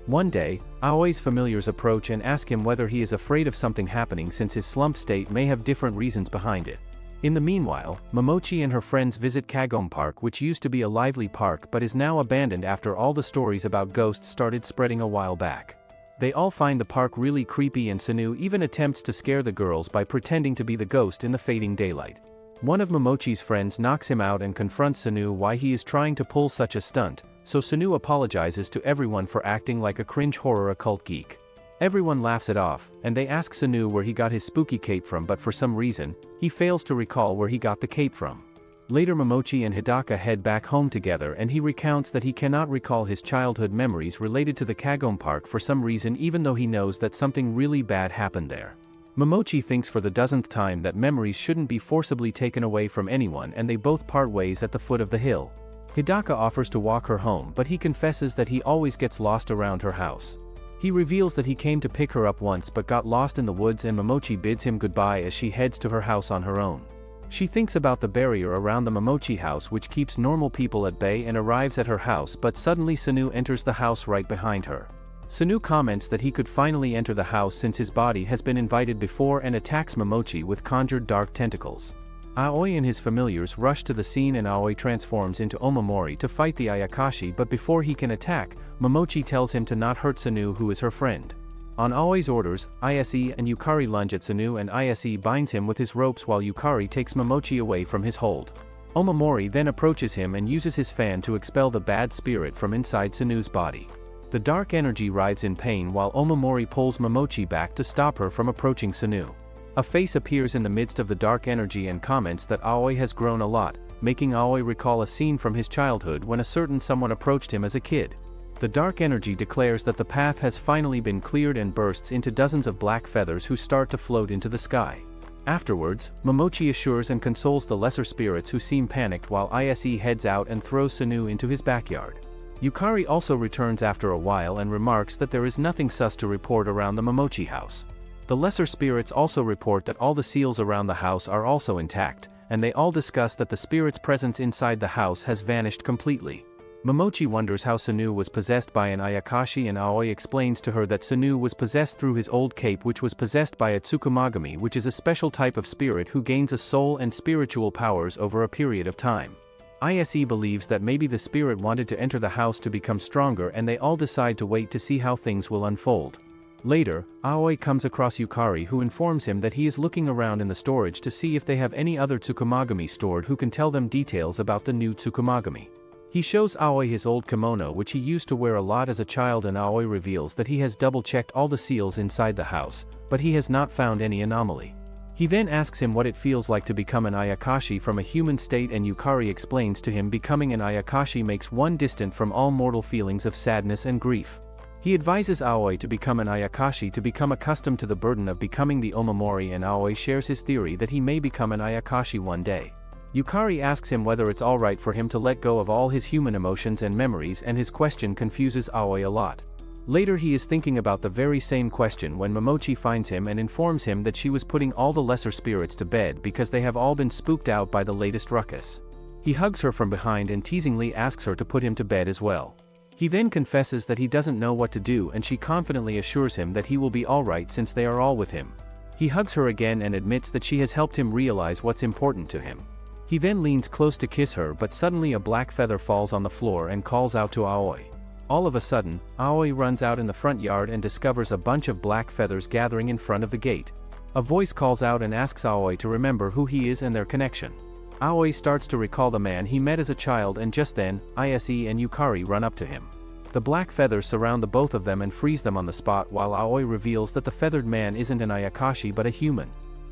One day, Aoi's familiars approach and ask him whether he is afraid of something happening since his slump state may have different reasons behind it. In the meanwhile, Momochi and her friends visit Kagome Park, which used to be a lively park but is now abandoned after all the stories about ghosts started spreading a while back. They all find the park really creepy and Sunu even attempts to scare the girls by pretending to be the ghost in the fading daylight. One of Momochi's friends knocks him out and confronts Sunu why he is trying to pull such a stunt, so Sunu apologizes to everyone for acting like a cringe horror occult geek. Everyone laughs it off, and they ask Sunu where he got his spooky cape from, but for some reason, he fails to recall where he got the cape from. Later Momochi and Hidaka head back home together and he recounts that he cannot recall his childhood memories related to the Kagome Park for some reason, even though he knows that something really bad happened there. Momochi thinks for the dozenth time that memories shouldn't be forcibly taken away from anyone, and they both part ways at the foot of the hill. Hidaka offers to walk her home, but he confesses that he always gets lost around her house. He reveals that he came to pick her up once but got lost in the woods, and Momochi bids him goodbye as she heads to her house on her own. She thinks about the barrier around the Momochi house which keeps normal people at bay and arrives at her house, but suddenly Sunu enters the house right behind her. Sunu comments that he could finally enter the house since his body has been invited before and attacks Momochi with conjured dark tentacles. Aoi and his familiars rush to the scene and Aoi transforms into Omamori to fight the Ayakashi, but before he can attack, Momochi tells him to not hurt Sunu, who is her friend. On Aoi's orders, Ise and Yukari lunge at Sunu and Ise binds him with his ropes while Yukari takes Momochi away from his hold. Omamori then approaches him and uses his fan to expel the bad spirit from inside Sunu's body. The dark energy writhes in pain while Omamori pulls Momochi back to stop her from approaching Sunu. A face appears in the midst of the dark energy and comments that Aoi has grown a lot, making Aoi recall a scene from his childhood when a certain someone approached him as a kid. The dark energy declares that the path has finally been cleared and bursts into dozens of black feathers who start to float into the sky. Afterwards, Momochi assures and consoles the lesser spirits who seem panicked while Ise heads out and throws Sunu into his backyard. Yukari also returns after a while and remarks that there is nothing sus to report around the Momochi house. The lesser spirits also report that all the seals around the house are also intact, and they all discuss that the spirit's presence inside the house has vanished completely. Momochi wonders how Sunu was possessed by an Ayakashi, and Aoi explains to her that Sunu was possessed through his old cape, which was possessed by a Tsukumagami, which is a special type of spirit who gains a soul and spiritual powers over a period of time. Ise believes that maybe the spirit wanted to enter the house to become stronger, and they all decide to wait to see how things will unfold. Later, Aoi comes across Yukari, who informs him that he is looking around in the storage to see if they have any other Tsukumagami stored who can tell them details about the new Tsukumagami. He shows Aoi his old kimono which he used to wear a lot as a child, and Aoi reveals that he has double-checked all the seals inside the house, but he has not found any anomaly. He then asks him what it feels like to become an Ayakashi from a human state, and Yukari explains to him becoming an Ayakashi makes one distant from all mortal feelings of sadness and grief. He advises Aoi to become an Ayakashi to become accustomed to the burden of becoming the Omamori, and Aoi shares his theory that he may become an Ayakashi one day. Yukari asks him whether it's alright for him to let go of all his human emotions and memories, and his question confuses Aoi a lot. Later he is thinking about the very same question when Momochi finds him and informs him that she was putting all the lesser spirits to bed because they have all been spooked out by the latest ruckus. He hugs her from behind and teasingly asks her to put him to bed as well. He then confesses that he doesn't know what to do, and she confidently assures him that he will be alright since they are all with him. He hugs her again and admits that she has helped him realize what's important to him. He then leans close to kiss her, but suddenly a black feather falls on the floor and calls out to Aoi. All of a sudden, Aoi runs out in the front yard and discovers a bunch of black feathers gathering in front of the gate. A voice calls out and asks Aoi to remember who he is and their connection. Aoi starts to recall the man he met as a child, and just then, Ise and Yukari run up to him. The black feathers surround the both of them and freeze them on the spot while Aoi reveals that the feathered man isn't an Ayakashi but a human.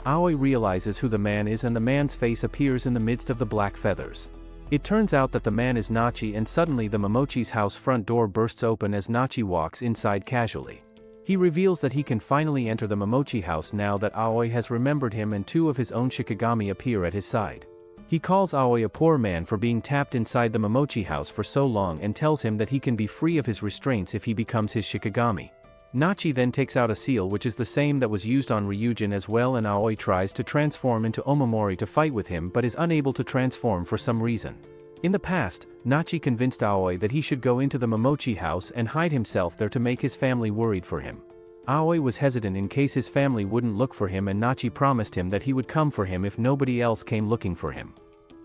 Aoi realizes who the man is and the man's face appears in the midst of the black feathers. It turns out that the man is Nachi and suddenly the Momochi's house front door bursts open as Nachi walks inside casually. He reveals that he can finally enter the Momochi house now that Aoi has remembered him and two of his own Shikigami appear at his side. He calls Aoi a poor man for being tapped inside the Momochi house for so long and tells him that he can be free of his restraints if he becomes his Shikigami. Nachi then takes out a seal which is the same that was used on Ryujin as well, and Aoi tries to transform into Omamori to fight with him but is unable to transform for some reason. In the past, Nachi convinced Aoi that he should go into the Momochi house and hide himself there to make his family worried for him. Aoi was hesitant in case his family wouldn't look for him, and Nachi promised him that he would come for him if nobody else came looking for him.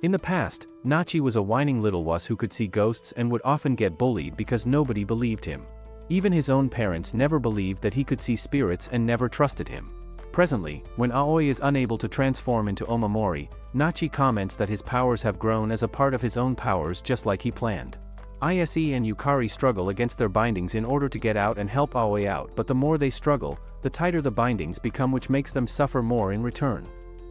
In the past, Nachi was a whining little wuss who could see ghosts and would often get bullied because nobody believed him. Even his own parents never believed that he could see spirits and never trusted him. Presently, when Aoi is unable to transform into Omamori, Nachi comments that his powers have grown as a part of his own powers just like he planned. Ise and Yukari struggle against their bindings in order to get out and help Aoi out, but the more they struggle, the tighter the bindings become, which makes them suffer more in return.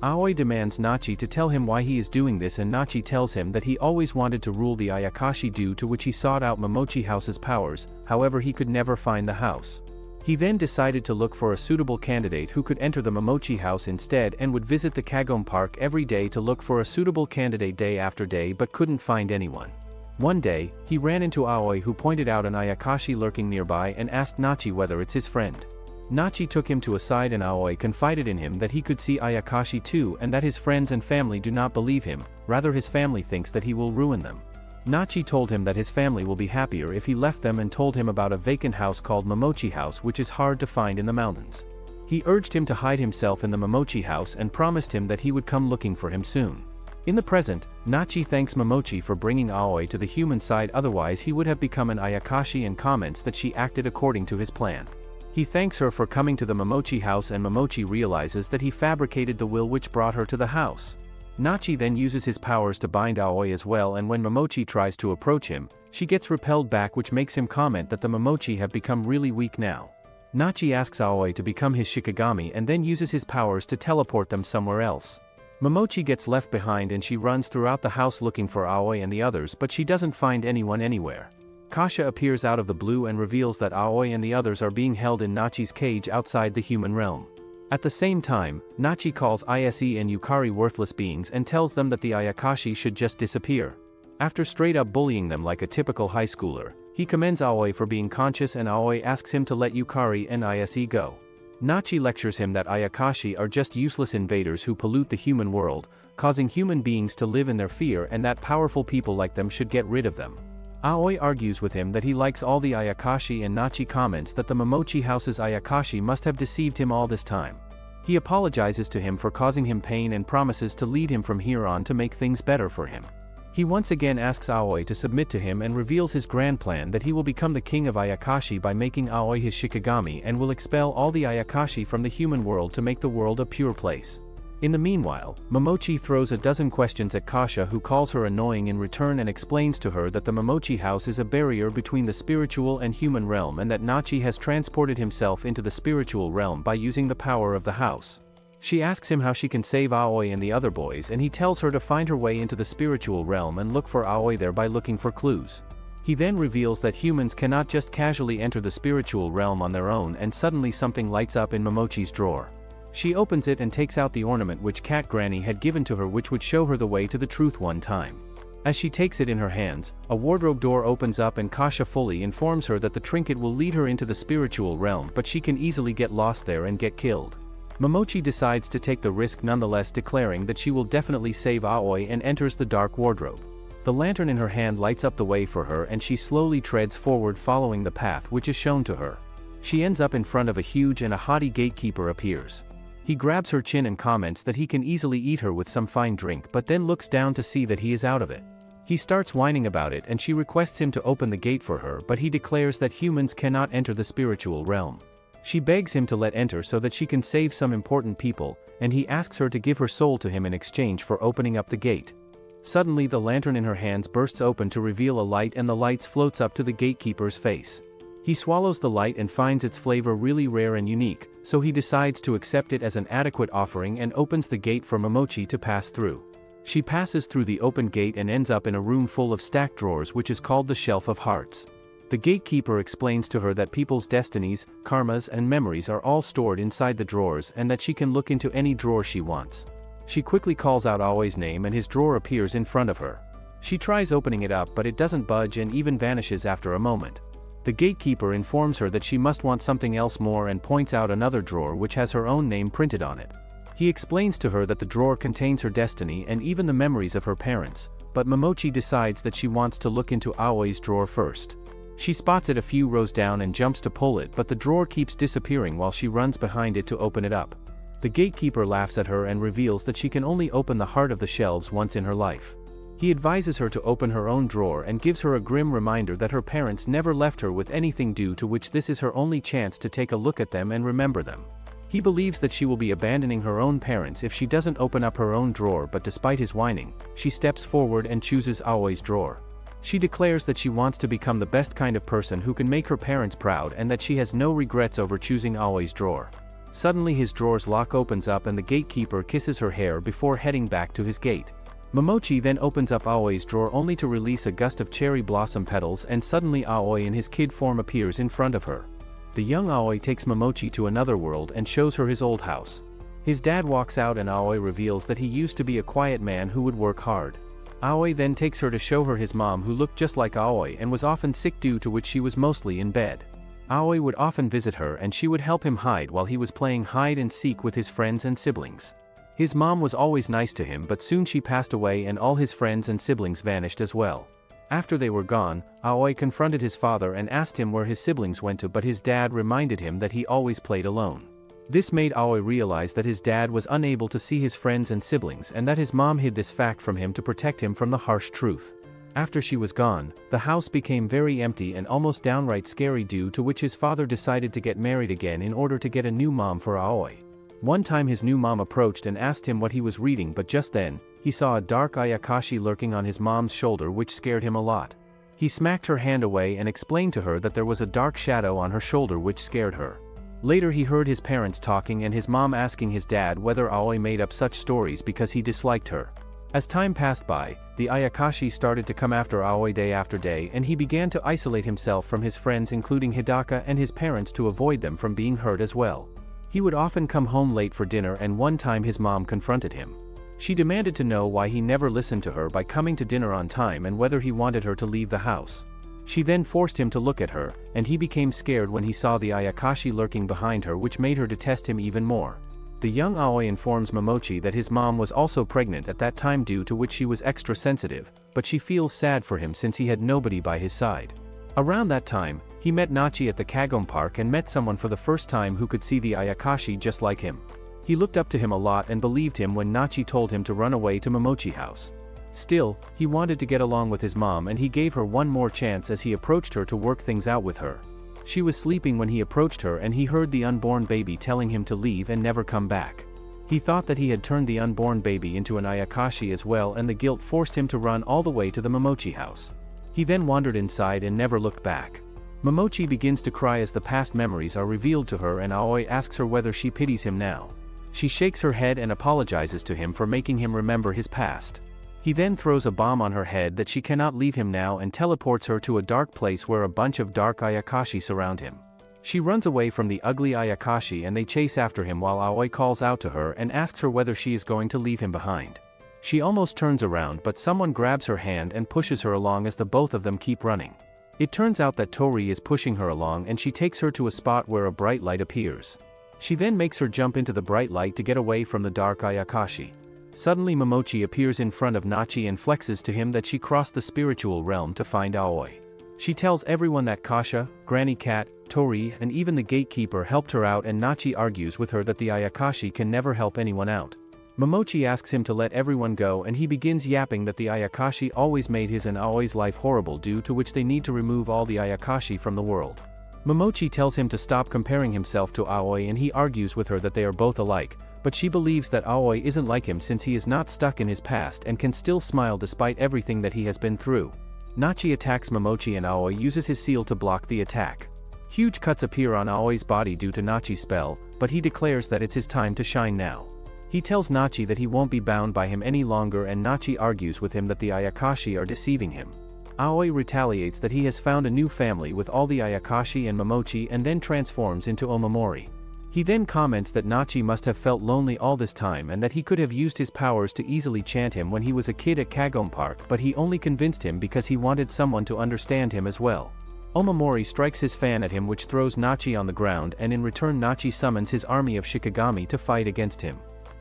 Aoi demands Nachi to tell him why he is doing this, and Nachi tells him that he always wanted to rule the Ayakashi, due to which he sought out Momochi House's powers, however he could never find the house. He then decided to look for a suitable candidate who could enter the Momochi house instead and would visit the Kagome Park every day to look for a suitable candidate day after day but couldn't find anyone. One day, he ran into Aoi, who pointed out an Ayakashi lurking nearby and asked Nachi whether it's his friend. Nachi took him to a side and Aoi confided in him that he could see Ayakashi too and that his friends and family do not believe him, rather his family thinks that he will ruin them. Nachi told him that his family will be happier if he left them and told him about a vacant house called Momochi House which is hard to find in the mountains. He urged him to hide himself in the Momochi House and promised him that he would come looking for him soon. In the present, Nachi thanks Momochi for bringing Aoi to the human side, otherwise he would have become an Ayakashi, and comments that she acted according to his plan. He thanks her for coming to the Momochi house and Momochi realizes that he fabricated the will which brought her to the house. Nachi then uses his powers to bind Aoi as well, and when Momochi tries to approach him, she gets repelled back, which makes him comment that the Momochi have become really weak now. Nachi asks Aoi to become his Shikigami and then uses his powers to teleport them somewhere else. Momochi gets left behind and she runs throughout the house looking for Aoi and the others, but she doesn't find anyone anywhere. Kasha appears out of the blue and reveals that Aoi and the others are being held in Nachi's cage outside the human realm. At the same time, Nachi calls Ise and Yukari worthless beings and tells them that the Ayakashi should just disappear. After straight up bullying them like a typical high schooler, he commends Aoi for being conscious and Aoi asks him to let Yukari and Ise go. Nachi lectures him that Ayakashi are just useless invaders who pollute the human world, causing human beings to live in their fear, and that powerful people like them should get rid of them. Aoi argues with him that he likes all the Ayakashi, and Nachi comments that the Momochi house's Ayakashi must have deceived him all this time. He apologizes to him for causing him pain and promises to lead him from here on to make things better for him. He once again asks Aoi to submit to him and reveals his grand plan that he will become the king of Ayakashi by making Aoi his Shikigami and will expel all the Ayakashi from the human world to make the world a pure place. In the meanwhile, Momochi throws a dozen questions at Kasha, who calls her annoying in return and explains to her that the Momochi house is a barrier between the spiritual and human realm and that Nachi has transported himself into the spiritual realm by using the power of the house. She asks him how she can save Aoi and the other boys, and he tells her to find her way into the spiritual realm and look for Aoi there by looking for clues. He then reveals that humans cannot just casually enter the spiritual realm on their own, and suddenly something lights up in Momochi's drawer. She opens it and takes out the ornament which Cat Granny had given to her, which would show her the way to the truth one time. As she takes it in her hands, a wardrobe door opens up and Kasha fully informs her that the trinket will lead her into the spiritual realm, but she can easily get lost there and get killed. Momochi decides to take the risk nonetheless, declaring that she will definitely save Aoi, and enters the dark wardrobe. The lantern in her hand lights up the way for her and she slowly treads forward following the path which is shown to her. She ends up in front of a huge and a haughty gatekeeper appears. He grabs her chin and comments that he can easily eat her with some fine drink, but then looks down to see that he is out of it. He starts whining about it and she requests him to open the gate for her, but he declares that humans cannot enter the spiritual realm. She begs him to let enter so that she can save some important people, and he asks her to give her soul to him in exchange for opening up the gate. Suddenly the lantern in her hands bursts open to reveal a light, and the light floats up to the gatekeeper's face. He swallows the light and finds its flavor really rare and unique, so he decides to accept it as an adequate offering and opens the gate for Momochi to pass through. She passes through the open gate and ends up in a room full of stacked drawers, which is called the Shelf of Hearts. The gatekeeper explains to her that people's destinies, karmas and memories are all stored inside the drawers, and that she can look into any drawer she wants. She quickly calls out Aoi's name and his drawer appears in front of her. She tries opening it up, but it doesn't budge and even vanishes after a moment. The gatekeeper informs her that she must want something else more and points out another drawer which has her own name printed on it. He explains to her that the drawer contains her destiny and even the memories of her parents, but Momochi decides that she wants to look into Aoi's drawer first. She spots it a few rows down and jumps to pull it, but the drawer keeps disappearing while she runs behind it to open it up. The gatekeeper laughs at her and reveals that she can only open the heart of the shelves once in her life. He advises her to open her own drawer and gives her a grim reminder that her parents never left her with anything, due to which this is her only chance to take a look at them and remember them. He believes that she will be abandoning her own parents if she doesn't open up her own drawer, but despite his whining, she steps forward and chooses Aoi's drawer. She declares that she wants to become the best kind of person who can make her parents proud and that she has no regrets over choosing Aoi's drawer. Suddenly his drawer's lock opens up and the gatekeeper kisses her hair before heading back to his gate. Momochi then opens up Aoi's drawer only to release a gust of cherry blossom petals, and suddenly Aoi in his kid form appears in front of her. The young Aoi takes Momochi to another world and shows her his old house. His dad walks out and Aoi reveals that he used to be a quiet man who would work hard. Aoi then takes her to show her his mom, who looked just like Aoi and was often sick, due to which she was mostly in bed. Aoi would often visit her and she would help him hide while he was playing hide and seek with his friends and siblings. His mom was always nice to him, but soon she passed away and all his friends and siblings vanished as well. After they were gone, Aoi confronted his father and asked him where his siblings went to, but his dad reminded him that he always played alone. This made Aoi realize that his dad was unable to see his friends and siblings and that his mom hid this fact from him to protect him from the harsh truth. After she was gone, the house became very empty and almost downright scary, due to which his father decided to get married again in order to get a new mom for Aoi. One time his new mom approached and asked him what he was reading, but just then, he saw a dark ayakashi lurking on his mom's shoulder, which scared him a lot. He smacked her hand away and explained to her that there was a dark shadow on her shoulder which scared her. Later he heard his parents talking and his mom asking his dad whether Aoi made up such stories because he disliked her. As time passed by, the ayakashi started to come after Aoi day after day, and he began to isolate himself from his friends, including Hidaka and his parents, to avoid them from being hurt as well. He would often come home late for dinner, and one time his mom confronted him. She demanded to know why he never listened to her by coming to dinner on time and whether he wanted her to leave the house. She then forced him to look at her, and he became scared when he saw the ayakashi lurking behind her, which made her detest him even more. The young Aoi informs Momochi that his mom was also pregnant at that time, due to which she was extra sensitive, but she feels sad for him since he had nobody by his side. Around that time, he met Nachi at the Kagome Park and met someone for the first time who could see the ayakashi just like him. He looked up to him a lot and believed him when Nachi told him to run away to Momochi house. Still, he wanted to get along with his mom and he gave her one more chance as he approached her to work things out with her. She was sleeping when he approached her and he heard the unborn baby telling him to leave and never come back. He thought that he had turned the unborn baby into an ayakashi as well, and the guilt forced him to run all the way to the Momochi house. He then wandered inside and never looked back. Momochi begins to cry as the past memories are revealed to her, and Aoi asks her whether she pities him now. She shakes her head and apologizes to him for making him remember his past. He then throws a bomb on her head that she cannot leave him now and teleports her to a dark place where a bunch of dark ayakashi surround him. She runs away from the ugly ayakashi and they chase after him while Aoi calls out to her and asks her whether she is going to leave him behind. She almost turns around, but someone grabs her hand and pushes her along as the both of them keep running. It turns out that Tori is pushing her along and she takes her to a spot where a bright light appears. She then makes her jump into the bright light to get away from the dark ayakashi. Suddenly Momochi appears in front of Nachi and flexes to him that she crossed the spiritual realm to find Aoi. She tells everyone that Kasha, Granny Cat, Tori, and even the gatekeeper helped her out, and Nachi argues with her that the ayakashi can never help anyone out. Momochi asks him to let everyone go and he begins yapping that the ayakashi always made his and Aoi's life horrible, due to which they need to remove all the ayakashi from the world. Momochi tells him to stop comparing himself to Aoi and he argues with her that they are both alike, But she believes that Aoi isn't like him since he is not stuck in his past and can still smile despite everything that he has been through. Nachi attacks Momochi and Aoi uses his seal to block the attack. Huge cuts appear on Aoi's body due to Nachi's spell, but he declares that it's his time to shine now. He tells Nachi that he won't be bound by him any longer, and Nachi argues with him that the Ayakashi are deceiving him. Aoi retaliates that he has found a new family with all the Ayakashi and Momochi and then transforms into Omamori. He then comments that Nachi must have felt lonely all this time and that he could have used his powers to easily chant him when he was a kid at Kagome Park, but he only convinced him because he wanted someone to understand him as well. Omamori strikes his fan at him, which throws Nachi on the ground, and in return Nachi summons his army of Shikigami to fight against him.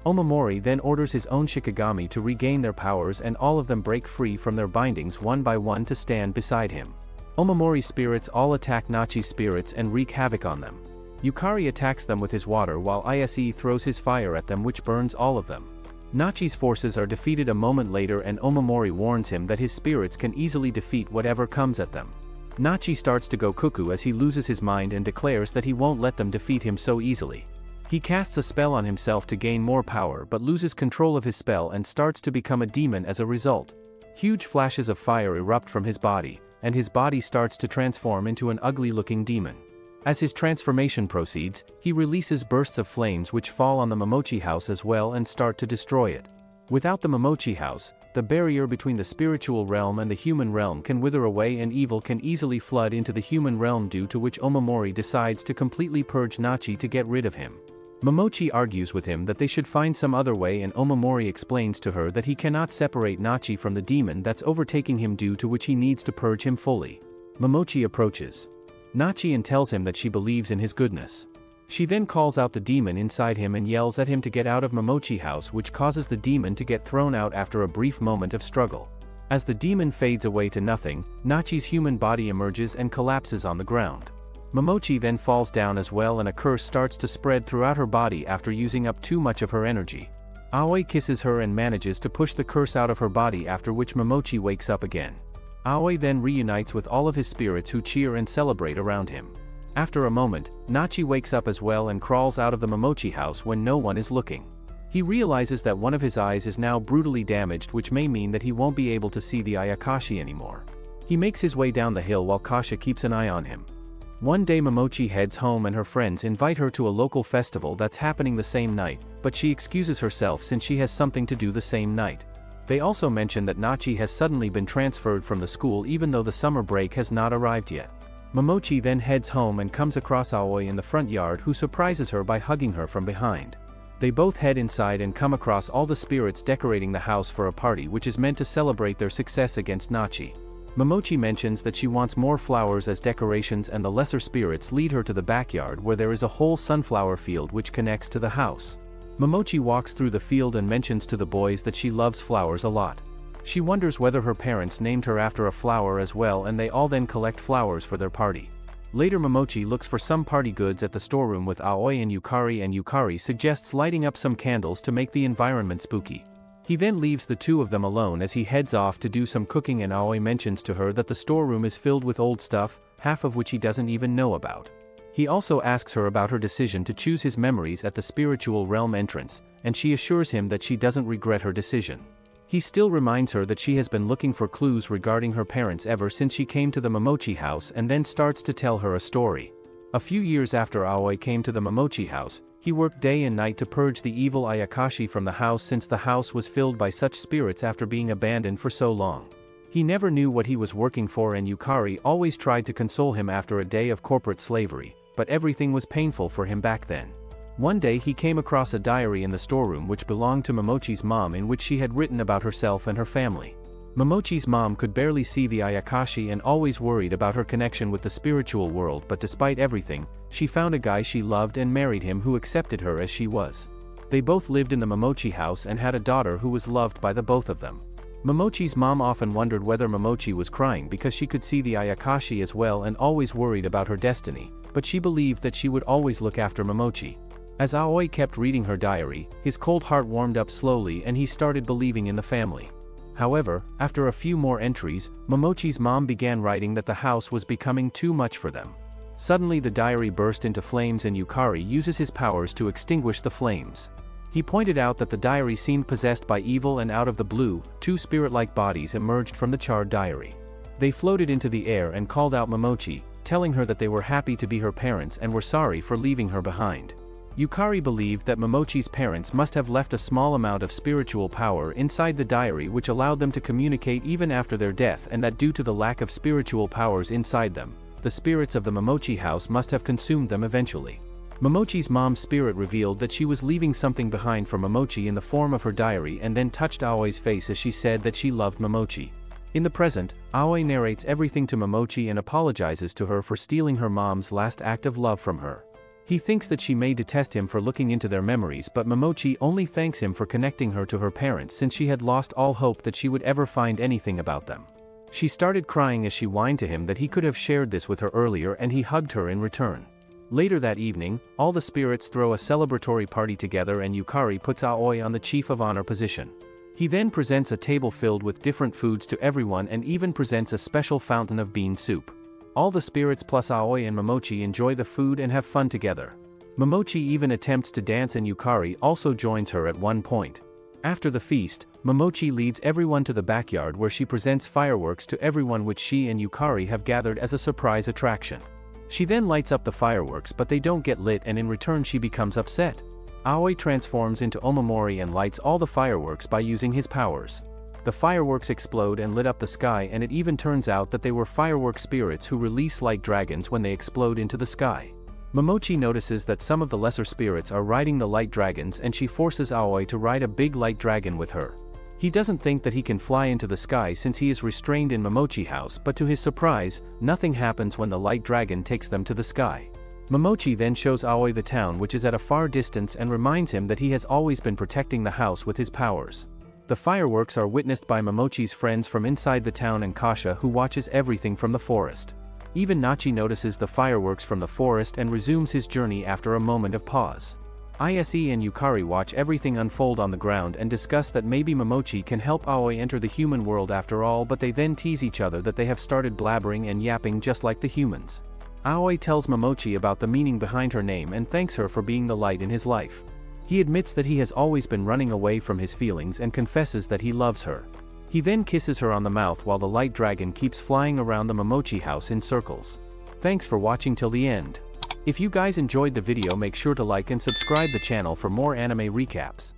Omamori then orders his own Shikigami to regain their powers, and all of them break free from their bindings one by one to stand beside him. Omamori's spirits all attack Nachi's spirits and wreak havoc on them. Yukari attacks them with his water while Ise throws his fire at them, which burns all of them. Nachi's forces are defeated a moment later, and Omamori warns him that his spirits can easily defeat whatever comes at them. Nachi starts to go cuckoo as he loses his mind and declares that he won't let them defeat him so easily. He casts a spell on himself to gain more power but loses control of his spell and starts to become a demon as a result. Huge flashes of fire erupt from his body, and his body starts to transform into an ugly-looking demon. As his transformation proceeds, he releases bursts of flames which fall on the Momochi house as well and start to destroy it. Without the Momochi house, the barrier between the spiritual realm and the human realm can wither away and evil can easily flood into the human realm, due to which Omamori decides to completely purge Nachi to get rid of him. Momochi argues with him that they should find some other way, and Omamori explains to her that he cannot separate Nachi from the demon that's overtaking him, due to which he needs to purge him fully. Momochi approaches Nachi and tells him that she believes in his goodness. She then calls out the demon inside him and yells at him to get out of Momochi house, which causes the demon to get thrown out after a brief moment of struggle. As the demon fades away to nothing, Nachi's human body emerges and collapses on the ground. Momochi then falls down as well, and a curse starts to spread throughout her body after using up too much of her energy. Aoi kisses her and manages to push the curse out of her body, after which Momochi wakes up again. Aoi then reunites with all of his spirits, who cheer and celebrate around him. After a moment, Nachi wakes up as well and crawls out of the Momochi house when no one is looking. He realizes that one of his eyes is now brutally damaged, which may mean that he won't be able to see the Ayakashi anymore. He makes his way down the hill while Kasha keeps an eye on him. One day Momochi heads home and her friends invite her to a local festival that's happening the same night, but she excuses herself since she has something to do the same night. They also mention that Nachi has suddenly been transferred from the school even though the summer break has not arrived yet. Momochi then heads home and comes across Aoi in the front yard, who surprises her by hugging her from behind. They both head inside and come across all the spirits decorating the house for a party which is meant to celebrate their success against Nachi. Momochi mentions that she wants more flowers as decorations, and the lesser spirits lead her to the backyard where there is a whole sunflower field which connects to the house. Momochi walks through the field and mentions to the boys that she loves flowers a lot. She wonders whether her parents named her after a flower as well, and they all then collect flowers for their party. Later Momochi looks for some party goods at the storeroom with Aoi and Yukari suggests lighting up some candles to make the environment spooky. He then leaves the two of them alone as he heads off to do some cooking, and Aoi mentions to her that the storeroom is filled with old stuff, half of which he doesn't even know about. He also asks her about her decision to choose his memories at the spiritual realm entrance, and she assures him that she doesn't regret her decision. He still reminds her that she has been looking for clues regarding her parents ever since she came to the Momochi house, and then starts to tell her a story. A few years after Aoi came to the Momochi house, he worked day and night to purge the evil Ayakashi from the house, since the house was filled by such spirits after being abandoned for so long. He never knew what he was working for, and Yukari always tried to console him after a day of corporate slavery, but everything was painful for him back then. One day he came across a diary in the storeroom which belonged to Momochi's mom, in which she had written about herself and her family. Momochi's mom could barely see the Ayakashi and always worried about her connection with the spiritual world, but despite everything, she found a guy she loved and married him, who accepted her as she was. They both lived in the Momochi house and had a daughter who was loved by the both of them. Momochi's mom often wondered whether Momochi was crying because she could see the Ayakashi as well, and always worried about her destiny, but she believed that she would always look after Momochi. As Aoi kept reading her diary, his cold heart warmed up slowly and he started believing in the family. However, after a few more entries, Momochi's mom began writing that the house was becoming too much for them. Suddenly the diary burst into flames and Yukari uses his powers to extinguish the flames. He pointed out that the diary seemed possessed by evil, and out of the blue, two spirit-like bodies emerged from the charred diary. They floated into the air and called out Momochi, telling her that they were happy to be her parents and were sorry for leaving her behind. Yukari believed that Momochi's parents must have left a small amount of spiritual power inside the diary which allowed them to communicate even after their death, and that due to the lack of spiritual powers inside them, the spirits of the Momochi house must have consumed them eventually. Momochi's mom's spirit revealed that she was leaving something behind for Momochi in the form of her diary, and then touched Aoi's face as she said that she loved Momochi. In the present, Aoi narrates everything to Momochi and apologizes to her for stealing her mom's last act of love from her. He thinks that she may detest him for looking into their memories, but Momochi only thanks him for connecting her to her parents since she had lost all hope that she would ever find anything about them. She started crying as she whined to him that he could have shared this with her earlier, and he hugged her in return. Later that evening, all the spirits throw a celebratory party together and Yukari puts Aoi on the chief of honor position. He then presents a table filled with different foods to everyone and even presents a special fountain of bean soup. All the spirits plus Aoi and Momochi enjoy the food and have fun together. Momochi even attempts to dance and Yukari also joins her at one point. After the feast, Momochi leads everyone to the backyard where she presents fireworks to everyone which she and Yukari have gathered as a surprise attraction. She then lights up the fireworks but they don't get lit, and in return she becomes upset. Aoi transforms into Omamori and lights all the fireworks by using his powers. The fireworks explode and lit up the sky, and it even turns out that they were firework spirits who release light dragons when they explode into the sky. Momochi notices that some of the lesser spirits are riding the light dragons, and she forces Aoi to ride a big light dragon with her. He doesn't think that he can fly into the sky since he is restrained in Momochi house, but to his surprise, nothing happens when the light dragon takes them to the sky. Momochi then shows Aoi the town which is at a far distance and reminds him that he has always been protecting the house with his powers. The fireworks are witnessed by Momochi's friends from inside the town and Kasha, who watches everything from the forest. Even Nachi notices the fireworks from the forest and resumes his journey after a moment of pause. Ise and Yukari watch everything unfold on the ground and discuss that maybe Momochi can help Aoi enter the human world after all, but they then tease each other that they have started blabbering and yapping just like the humans. Aoi tells Momochi about the meaning behind her name and thanks her for being the light in his life. He admits that he has always been running away from his feelings and confesses that he loves her. He then kisses her on the mouth while the light dragon keeps flying around the Momochi house in circles. Thanks for watching till the end. If you guys enjoyed the video, make sure to like and subscribe the channel for more anime recaps.